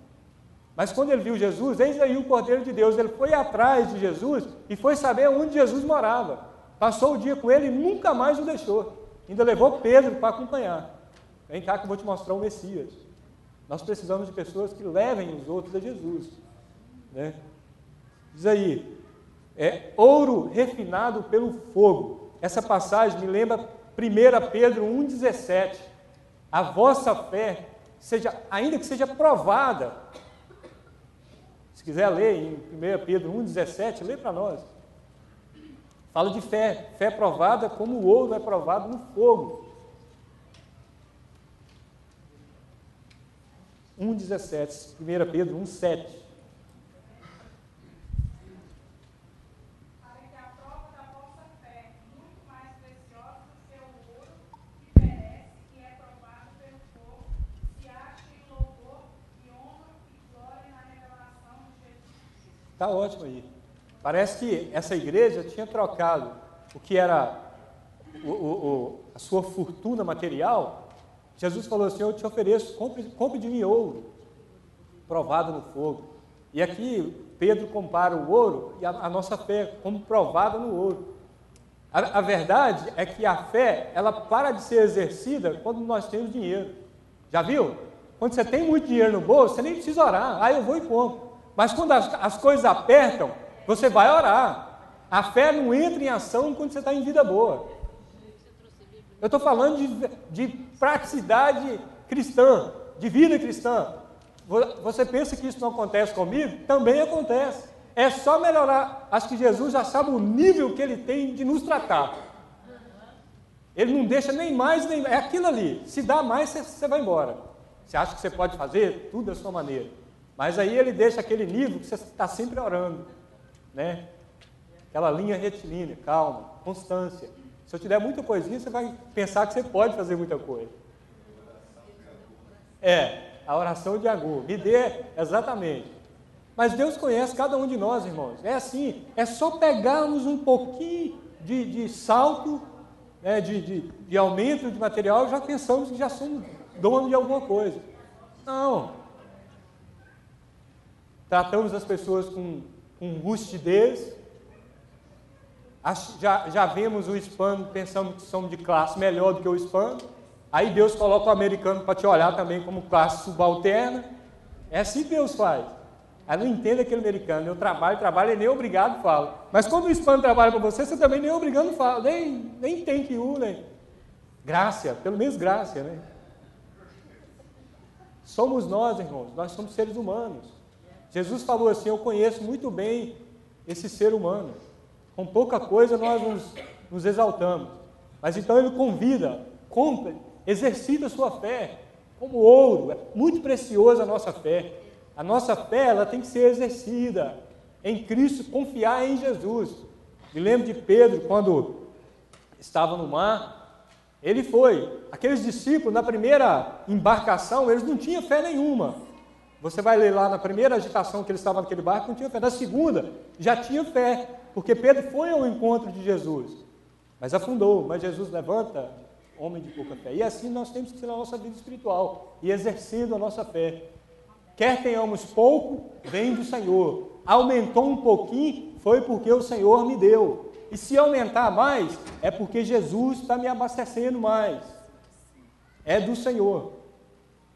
[SPEAKER 1] Mas quando ele viu Jesus, eis aí o Cordeiro de Deus, ele foi atrás de Jesus e foi saber onde Jesus morava. Passou o dia com ele e nunca mais o deixou. Ainda levou Pedro para acompanhar. Vem cá que eu vou te mostrar o Messias. Nós precisamos de pessoas que levem os outros a Jesus. Né? Diz aí, ouro refinado pelo fogo. Essa passagem me lembra 1 Pedro 1,17. A vossa fé, ainda que seja provada. Se quiser ler em 1 Pedro 1,17, lê para nós. Fala de fé, fé provada como o ouro é provado no fogo. 1,17, 1 Pedro 1,7.
[SPEAKER 2] Para que a prova da vossa fé, muito mais preciosa do que o ouro, que perece e é provado pelo fogo, se ache em louvor e honra e glória na revelação de Jesus.
[SPEAKER 1] Está ótimo aí. Parece que essa igreja tinha trocado o que era a sua fortuna material. Jesus falou assim, eu te ofereço, compre de mim ouro, provado no fogo. E aqui Pedro compara o ouro e a nossa fé como provada no ouro. A verdade é que a fé, ela para de ser exercida quando nós temos dinheiro. Já viu? Quando você tem muito dinheiro no bolso, você nem precisa orar. Eu vou e compro. Mas quando as coisas apertam, você vai orar. A fé não entra em ação quando você está em vida boa. Eu estou falando de praticidade cristã, de vida cristã. Você pensa que isso não acontece comigo? Também acontece. É só melhorar. Acho que Jesus já sabe o nível que ele tem de nos tratar. Ele não deixa nem mais, nem... É aquilo ali. Se dá mais, você vai embora. Você acha que você pode fazer tudo da sua maneira. Mas aí ele deixa aquele nível que você está sempre orando. Né? Aquela linha retilínea, calma, constância. Se eu te der muita coisinha, você vai pensar que você pode fazer muita coisa. A oração de Agur. Me dê, exatamente. Mas Deus conhece cada um de nós, irmãos. É assim, é só pegarmos um pouquinho de salto, né, de aumento de material, já pensamos que já somos donos de alguma coisa. Não. tratamos as pessoas com rustidez, já vemos o hispano pensando que somos de classe melhor do que o hispano, aí Deus coloca o americano para te olhar também como classe subalterna. É assim que Deus faz. Aí não entende aquele americano, eu trabalho, e nem obrigado falo. Mas quando o hispano trabalha para você, você também nem obrigado fala, nem tem que nem. Graça, pelo menos graça, né? Somos nós, irmãos, nós somos seres humanos. Jesus falou assim, eu conheço muito bem esse ser humano. Com pouca coisa nós nos exaltamos. Mas então ele convida, compre, exercita a sua fé como ouro. É muito preciosa a nossa fé. A nossa fé, ela tem que ser exercida em Cristo, confiar em Jesus. Me lembro de Pedro, quando estava no mar, ele foi. Aqueles discípulos, na primeira embarcação, eles não tinham fé nenhuma. Você vai ler lá, na primeira agitação que eles estavam naquele barco, não tinha fé. Na segunda, já tinha fé, porque Pedro foi ao encontro de Jesus, mas afundou. Mas Jesus levanta homem de pouca fé. E assim nós temos que ser na nossa vida espiritual, e exercendo a nossa fé. Quer tenhamos pouco, vem do Senhor. Aumentou um pouquinho, foi porque o Senhor me deu. E se aumentar mais, é porque Jesus está me abastecendo mais. É do Senhor.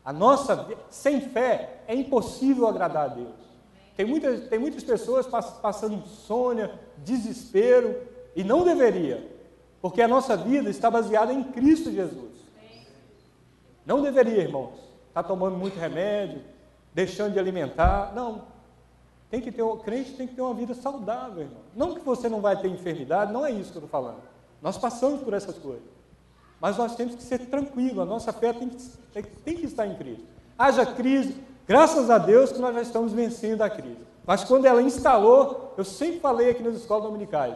[SPEAKER 1] A nossa, sem fé, é impossível agradar a Deus. Tem muitas pessoas passando insônia, desespero, e não deveria, porque a nossa vida está baseada em Cristo Jesus. Não deveria, irmãos, estar tomando muito remédio, deixando de alimentar. Não. O crente tem que ter uma vida saudável, irmão. Não que você não vai ter enfermidade, não é isso que eu estou falando. Nós passamos por essas coisas. Mas nós temos que ser tranquilos, a nossa fé tem que estar em Cristo. Haja crise, graças a Deus que nós já estamos vencendo a crise. Mas quando ela instalou, eu sempre falei aqui nas escolas dominicais,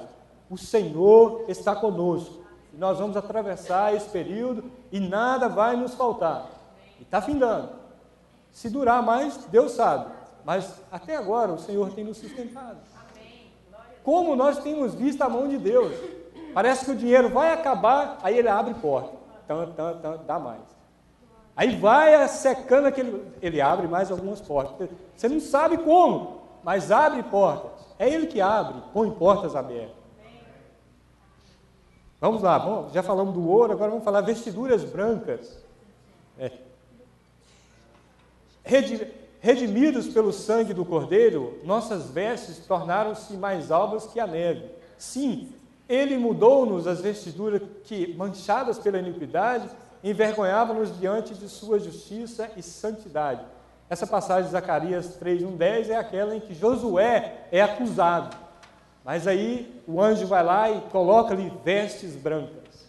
[SPEAKER 1] o Senhor está conosco. E nós vamos atravessar esse período e nada vai nos faltar. E está findando. Se durar mais, Deus sabe. Mas até agora o Senhor tem nos sustentado. Como nós temos visto a mão de Deus. Parece que o dinheiro vai acabar, aí ele abre porta. Dá mais. Aí vai secando ele abre mais algumas portas. Você não sabe como, mas abre portas. É ele que abre, põe portas abertas. Vamos lá, já falamos do ouro, agora vamos falar vestiduras brancas. Redimidos pelo sangue do Cordeiro, nossas vestes tornaram-se mais alvas que a neve. Sim, Ele mudou-nos as vestiduras que, manchadas pela iniquidade, envergonhavam-nos diante de sua justiça e santidade. Essa passagem de Zacarias 3:1-10 é aquela em que Josué é acusado. Mas aí o anjo vai lá e coloca ali vestes brancas.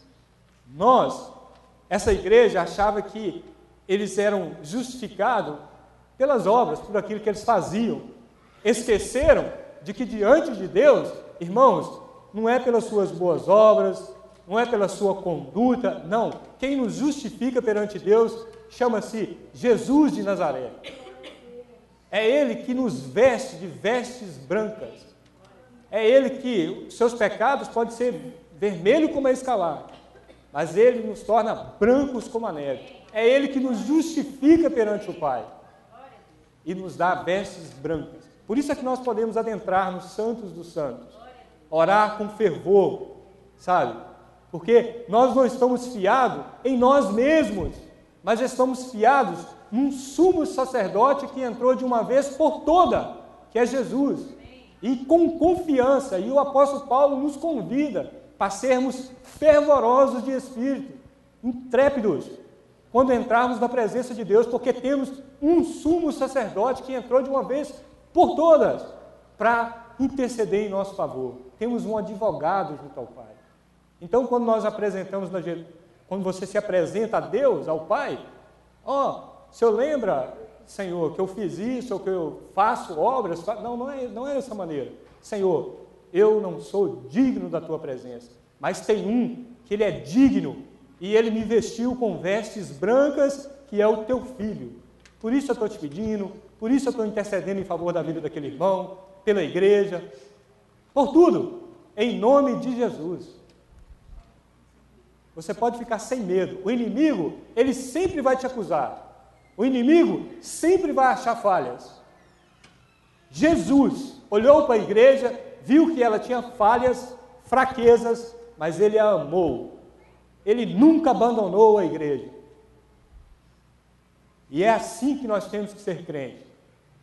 [SPEAKER 1] Essa igreja achava que eles eram justificados pelas obras, por aquilo que eles faziam. Esqueceram de que diante de Deus, irmãos, não é pelas suas boas obras, não é pela sua conduta, não. Quem nos justifica perante Deus chama-se Jesus de Nazaré. É Ele que nos veste de vestes brancas. É Ele que seus pecados podem ser vermelho como a escarlate, mas Ele nos torna brancos como a neve. É Ele que nos justifica perante o Pai e nos dá vestes brancas. Por isso é que nós podemos adentrar nos santos dos santos, orar com fervor, sabe? Porque nós não estamos fiados em nós mesmos, mas estamos fiados num sumo sacerdote que entrou de uma vez por toda, que é Jesus. E com confiança, e o apóstolo Paulo nos convida para sermos fervorosos de espírito, intrépidos, quando entrarmos na presença de Deus, porque temos um sumo sacerdote que entrou de uma vez por todas, para interceder em nosso favor. Temos um advogado junto ao Pai. Então, quando nós apresentamos, quando você se apresenta a Deus, ao Pai, o Senhor lembra, Senhor, que eu fiz isso, ou que eu faço obras? Não é dessa maneira. Senhor, eu não sou digno da Tua presença, mas tem um que Ele é digno, e Ele me vestiu com vestes brancas, que é o Teu Filho. Por isso eu estou te pedindo, por isso eu estou intercedendo em favor da vida daquele irmão, pela igreja, por tudo, em nome de Jesus. Você pode ficar sem medo. O inimigo, ele sempre vai te acusar. O inimigo sempre vai achar falhas. Jesus olhou para a igreja, viu que ela tinha falhas, fraquezas, mas ele a amou. Ele nunca abandonou a igreja. E é assim que nós temos que ser crentes.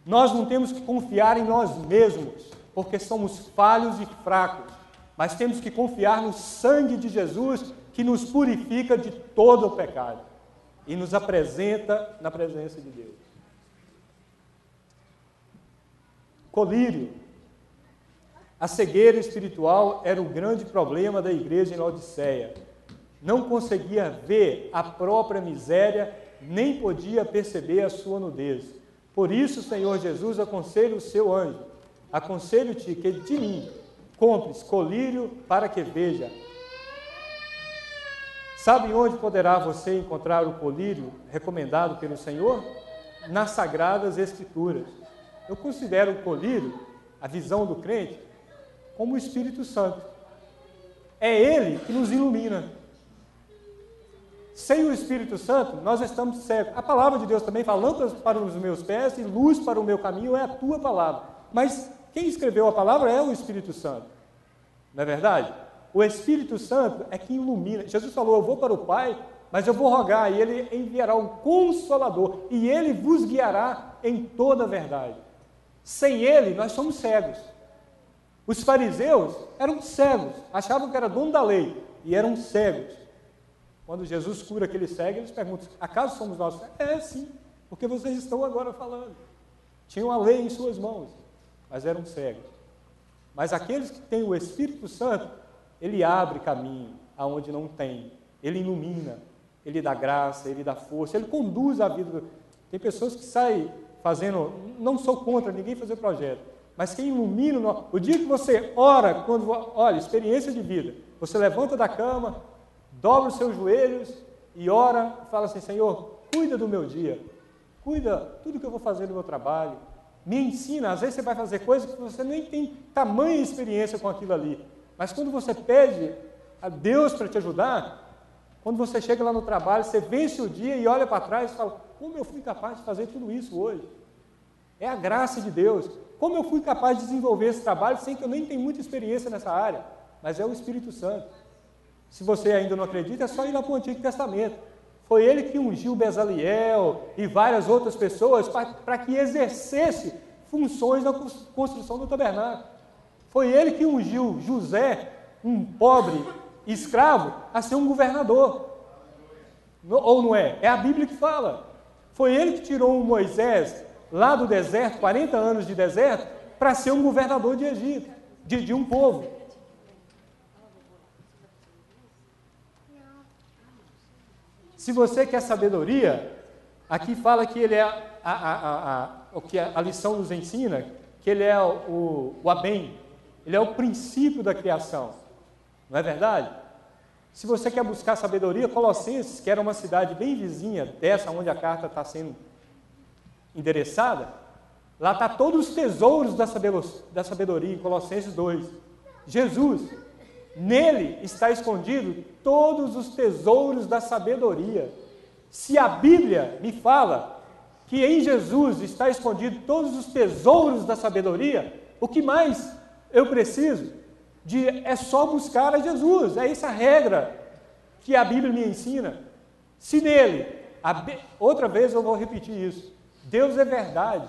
[SPEAKER 1] Nós não temos que confiar em nós mesmos, porque somos falhos e fracos, mas temos que confiar no sangue de Jesus, que nos purifica de todo o pecado e nos apresenta na presença de Deus. Colírio. A cegueira espiritual era o grande problema da igreja em Laodiceia. Não conseguia ver a própria miséria, nem podia perceber a sua nudez. Por isso o Senhor Jesus aconselha o seu anjo: aconselho-te que de mim compres colírio para que veja. Sabe onde poderá você encontrar o colírio recomendado pelo Senhor? Nas Sagradas Escrituras. Eu considero o colírio, a visão do crente, como o Espírito Santo. É Ele que nos ilumina. Sem o Espírito Santo, nós estamos cegos. A palavra de Deus também fala: lâmpadas para os meus pés e luz para o meu caminho é a tua palavra. Mas quem escreveu a palavra é o Espírito Santo. Não é verdade? O Espírito Santo é quem ilumina. Jesus falou: eu vou para o Pai, mas eu vou rogar, e Ele enviará um Consolador, e Ele vos guiará em toda a verdade. Sem Ele, nós somos cegos. Os fariseus eram cegos, achavam que era dono da lei, e eram cegos. Quando Jesus cura aquele cego, eles perguntam: acaso somos nós? É, sim, porque vocês estão agora falando. Tinham a lei em suas mãos, mas eram cegos. Mas aqueles que têm o Espírito Santo, Ele abre caminho aonde não tem, Ele ilumina, Ele dá graça, Ele dá força, Ele conduz a vida. Tem pessoas que saem fazendo, não sou contra ninguém fazer projeto, mas quem ilumina, o dia que você ora, olha, experiência de vida, você levanta da cama, dobra os seus joelhos e ora, fala assim: Senhor, cuida do meu dia, cuida tudo que eu vou fazer no meu trabalho, me ensina. Às vezes você vai fazer coisas que você nem tem tamanha experiência com aquilo ali, mas quando você pede a Deus para te ajudar, quando você chega lá no trabalho, você vence o dia e olha para trás e fala: como eu fui capaz de fazer tudo isso hoje? É a graça de Deus. Como eu fui capaz de desenvolver esse trabalho sem que eu nem tenha muita experiência nessa área? Mas é o Espírito Santo. Se você ainda não acredita, é só ir lá para o Antigo Testamento. Foi ele que ungiu Bezaliel e várias outras pessoas para que exercesse funções na construção do tabernáculo. Foi ele que ungiu José, um pobre escravo, a ser um governador. Ou não é? É a Bíblia que fala. Foi ele que tirou o Moisés lá do deserto, 40 anos de deserto, para ser um governador de Egito, de um povo. Se você quer sabedoria, aqui fala que ele é o que a lição nos ensina, que ele é o Abem, ele é o princípio da criação. Não é verdade? Se você quer buscar sabedoria, Colossenses, que era uma cidade bem vizinha dessa onde a carta está sendo endereçada, lá está todos os tesouros da sabedoria, em Colossenses 2. Jesus, nele está escondido todos os tesouros da sabedoria. Se a Bíblia me fala que em Jesus está escondido todos os tesouros da sabedoria, o que mais eu preciso? É só buscar a Jesus. É essa a regra que a Bíblia me ensina. Se nele, outra vez eu vou repetir isso, Deus é verdade,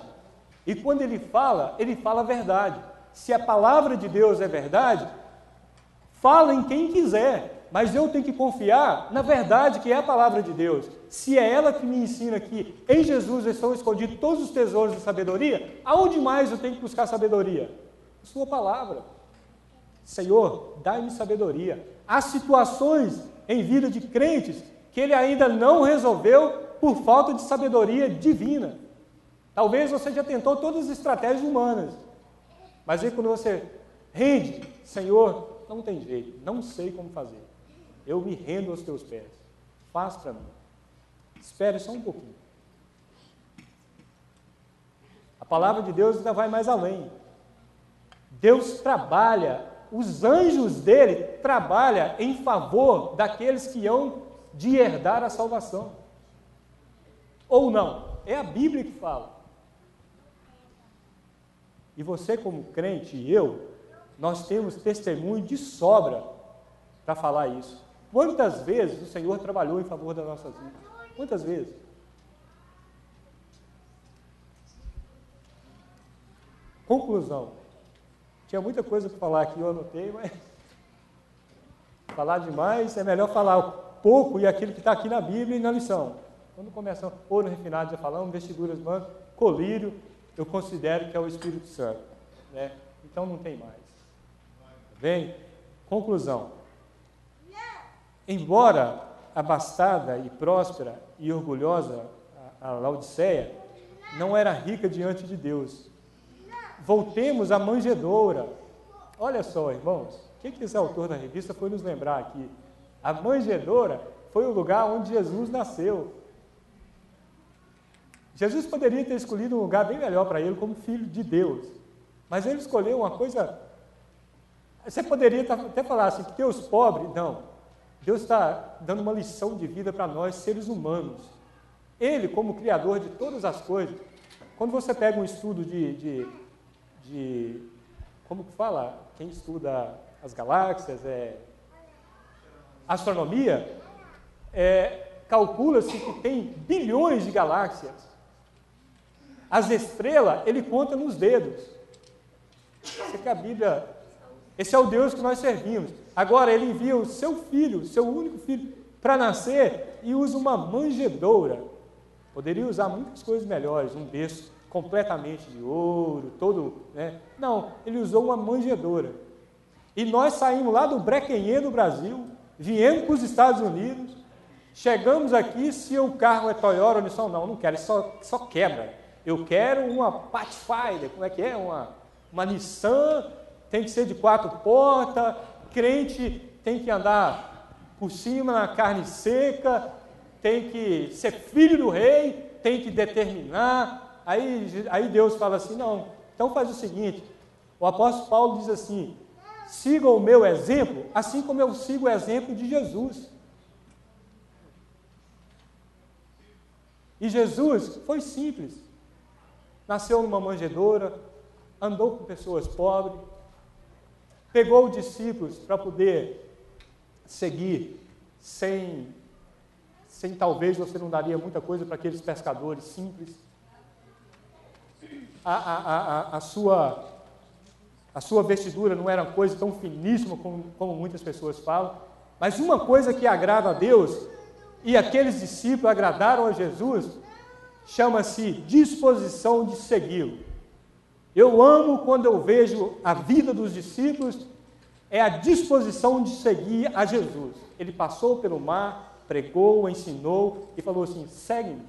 [SPEAKER 1] e quando Ele fala a verdade. Se a palavra de Deus é verdade, fala em quem quiser, mas eu tenho que confiar na verdade que é a palavra de Deus. Se é ela que me ensina que em Jesus estão escondidos todos os tesouros da sabedoria, aonde mais eu tenho que buscar sabedoria? Sua palavra. Senhor, dai-me sabedoria. Há situações em vida de crentes que Ele ainda não resolveu por falta de sabedoria divina. Talvez você já tentou todas as estratégias humanas, mas aí quando você rende: Senhor, não tem jeito, não sei como fazer, eu me rendo aos teus pés, faz para mim. Espere só um pouquinho. A palavra de Deus ainda vai mais além. Deus trabalha, os anjos dele trabalham em favor daqueles que hão de herdar a salvação. Ou não, é a Bíblia que fala. E você, como crente, e eu, nós temos testemunho de sobra para falar isso. Quantas vezes o Senhor trabalhou em favor das nossas vidas? Quantas vezes? Conclusão. Tinha muita coisa para falar aqui, eu anotei, mas falar demais é melhor falar pouco e aquilo que está aqui na Bíblia e na lição. Quando começam ouro refinado, já falamos, vestiduras brancas, colírio, eu considero que é o Espírito Santo, né? Então não tem mais. Bem, conclusão. Embora abastada e próspera e orgulhosa, a Laodiceia não era rica diante de Deus. Voltemos à manjedoura. Olha só, irmãos, o que esse autor da revista foi nos lembrar aqui? A manjedoura foi o lugar onde Jesus nasceu. Jesus poderia ter escolhido um lugar bem melhor para ele, como filho de Deus, mas ele escolheu uma coisa. Você poderia até falar assim, que Deus pobre. Não, Deus está dando uma lição de vida para nós, seres humanos. Ele, como Criador de todas as coisas, quando você pega um estudo como que fala? Quem estuda as galáxias, astronomia, calcula-se que tem bilhões de galáxias. As estrelas, ele conta nos dedos. Isso que a Bíblia, esse é o Deus que nós servimos. Agora, ele envia o seu filho, seu único filho, para nascer e usa uma manjedoura. Poderia usar muitas coisas melhores, um berço completamente de ouro, todo, né? Não, ele usou uma manjedoura. E nós saímos lá do Brequenhê do Brasil, viemos para os Estados Unidos, chegamos aqui, se o carro é Toyota ou Nissan, não quero, só quebra. Eu quero uma Pathfinder, como é que é? Uma Nissan, tem que ser de 4 portas, crente tem que andar por cima na carne seca, tem que ser filho do rei, tem que determinar. Aí Deus fala assim, não, então faz o seguinte, o apóstolo Paulo diz assim, sigam o meu exemplo, assim como eu sigo o exemplo de Jesus. E Jesus foi simples, nasceu numa manjedoura, andou com pessoas pobres, pegou os discípulos para poder seguir, sem talvez você não daria muita coisa para aqueles pescadores simples. A sua vestidura não era uma coisa tão finíssima como muitas pessoas falam, mas uma coisa que agrada a Deus, e aqueles discípulos agradaram a Jesus, chama-se disposição de segui-lo. Eu amo quando eu vejo a vida dos discípulos, é a disposição de seguir a Jesus. Ele passou pelo mar, pregou, ensinou e falou assim, segue-me.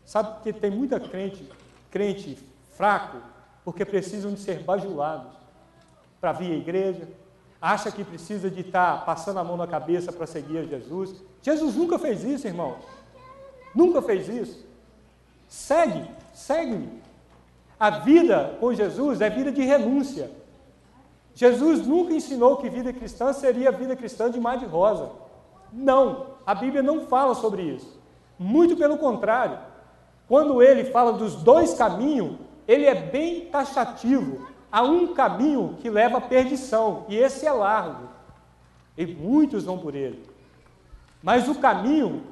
[SPEAKER 1] Sabe que tem muita crente fraco, porque precisam de ser bajulados para vir à igreja, acha que precisa de estar passando a mão na cabeça para seguir a Jesus. Jesus nunca fez isso, irmãos. Nunca fez isso. Segue-me. A vida com Jesus é vida de renúncia. Jesus nunca ensinou que vida cristã seria vida cristã de mar de rosa. Não, a Bíblia não fala sobre isso. Muito pelo contrário. Quando ele fala dos 2 caminhos, ele é bem taxativo. Há um caminho que leva à perdição, e esse é largo, e muitos vão por ele. Mas o caminho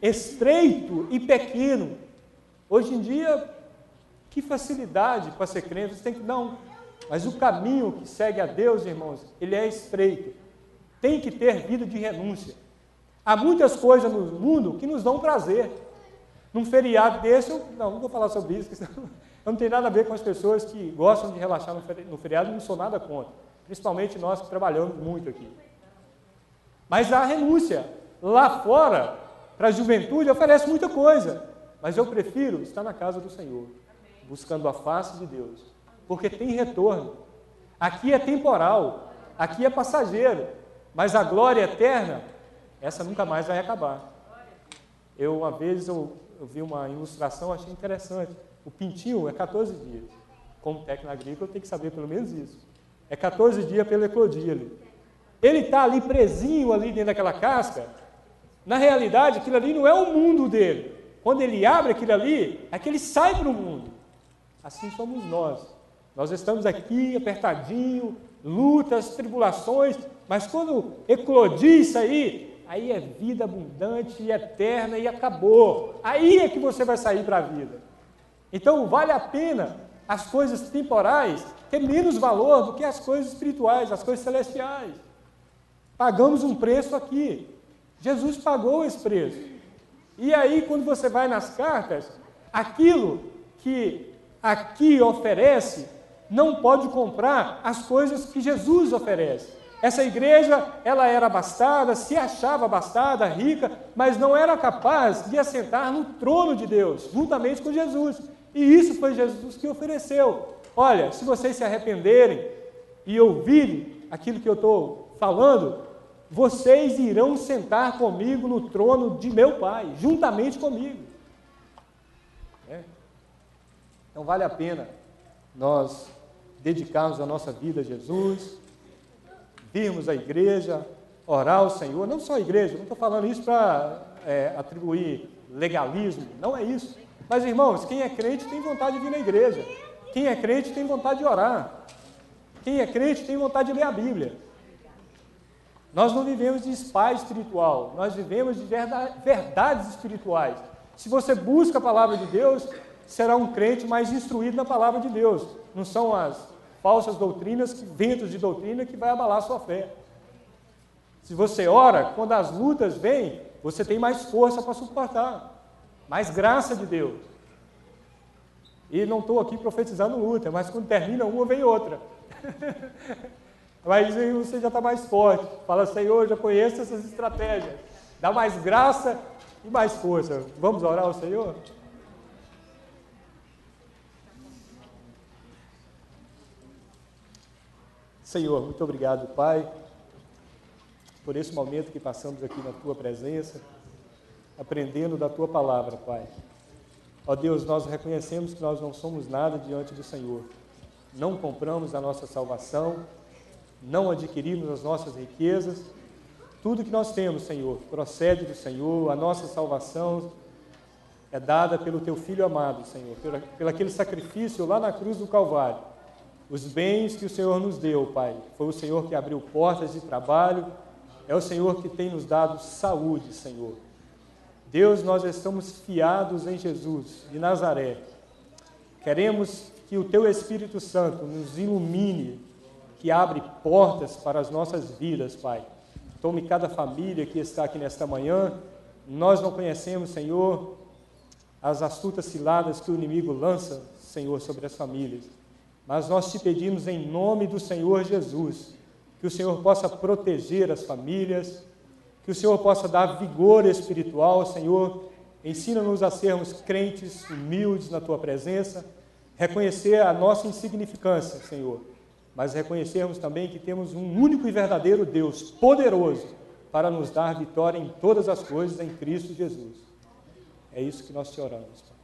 [SPEAKER 1] estreito e pequeno, hoje em dia, que facilidade para ser crente, você tem que não. Mas o caminho que segue a Deus, irmãos, ele é estreito. Tem que ter vida de renúncia. Há muitas coisas no mundo que nos dão prazer. Num feriado desse, não vou falar sobre isso, eu não tenho nada a ver com as pessoas que gostam de relaxar no feriado, não sou nada contra. Principalmente nós que trabalhamos muito aqui. Mas a renúncia, lá fora, para a juventude, oferece muita coisa. Mas eu prefiro estar na casa do Senhor, buscando a face de Deus. Porque tem retorno. Aqui é temporal, aqui é passageiro. Mas a glória eterna, essa nunca mais vai acabar. Uma vez eu vi uma ilustração, achei interessante. O pintinho é 14 dias. Como técnico agrícola, tem que saber pelo menos isso. É 14 dias pela eclodia ali. Ele está ali presinho ali dentro daquela casca. Na realidade, aquilo ali não é o mundo dele. Quando ele abre aquilo ali, é que ele sai para o mundo. Assim somos nós. Nós estamos aqui apertadinho, lutas, tribulações, mas quando eclodir isso aí é vida abundante e eterna e acabou. Aí é que você vai sair para a vida. Então vale a pena as coisas temporais ter menos valor do que as coisas espirituais, as coisas celestiais. Pagamos um preço aqui. Jesus pagou esse preço. E aí, quando você vai nas cartas, aquilo que aqui oferece, não pode comprar as coisas que Jesus oferece. Essa igreja, ela era abastada, se achava abastada, rica, mas não era capaz de assentar no trono de Deus, juntamente com Jesus. E isso foi Jesus que ofereceu. Olha, se vocês se arrependerem e ouvirem aquilo que eu estou falando, vocês irão sentar comigo no trono de meu Pai, juntamente comigo. Então vale a pena nós dedicarmos a nossa vida a Jesus, virmos à igreja, orar ao Senhor, não só a igreja, não estou falando isso para atribuir legalismo, não é isso. Mas, irmãos, quem é crente tem vontade de vir na igreja, quem é crente tem vontade de orar, quem é crente tem vontade de ler a Bíblia. Nós não vivemos de spa espiritual, nós vivemos de verdades espirituais. Se você busca a palavra de Deus, será um crente mais instruído na palavra de Deus. Não são as falsas doutrinas, ventos de doutrina que vai abalar a sua fé. Se você ora, quando as lutas vêm, você tem mais força para suportar, mais graça de Deus. E não estou aqui profetizando luta, mas quando termina uma, vem outra. Mas aí você já está mais forte. Fala, Senhor, já conheço essas estratégias. Dá mais graça e mais força. Vamos orar ao Senhor? Senhor, muito obrigado, Pai, por esse momento que passamos aqui na Tua presença, aprendendo da Tua palavra, Pai. Ó Deus, nós reconhecemos que nós não somos nada diante do Senhor. Não compramos a nossa salvação, não adquirimos as nossas riquezas. Tudo que nós temos, Senhor, procede do Senhor. A nossa salvação é dada pelo Teu Filho amado, Senhor, pelo aquele sacrifício lá na cruz do Calvário. Os bens que o Senhor nos deu, Pai, foi o Senhor que abriu portas de trabalho, é o Senhor que tem nos dado saúde, Senhor. Deus, nós estamos fiados em Jesus de Nazaré. Queremos que o Teu Espírito Santo nos ilumine, que abre portas para as nossas vidas, Pai. Tome cada família que está aqui nesta manhã. Nós não conhecemos, Senhor, as astutas ciladas que o inimigo lança, Senhor, sobre as famílias. Mas nós te pedimos em nome do Senhor Jesus, que o Senhor possa proteger as famílias, que o Senhor possa dar vigor espiritual, Senhor. Ensina-nos a sermos crentes humildes na Tua presença, reconhecer a nossa insignificância, Senhor, mas reconhecermos também que temos um único e verdadeiro Deus, poderoso, para nos dar vitória em todas as coisas em Cristo Jesus. É isso que nós te oramos, Pai.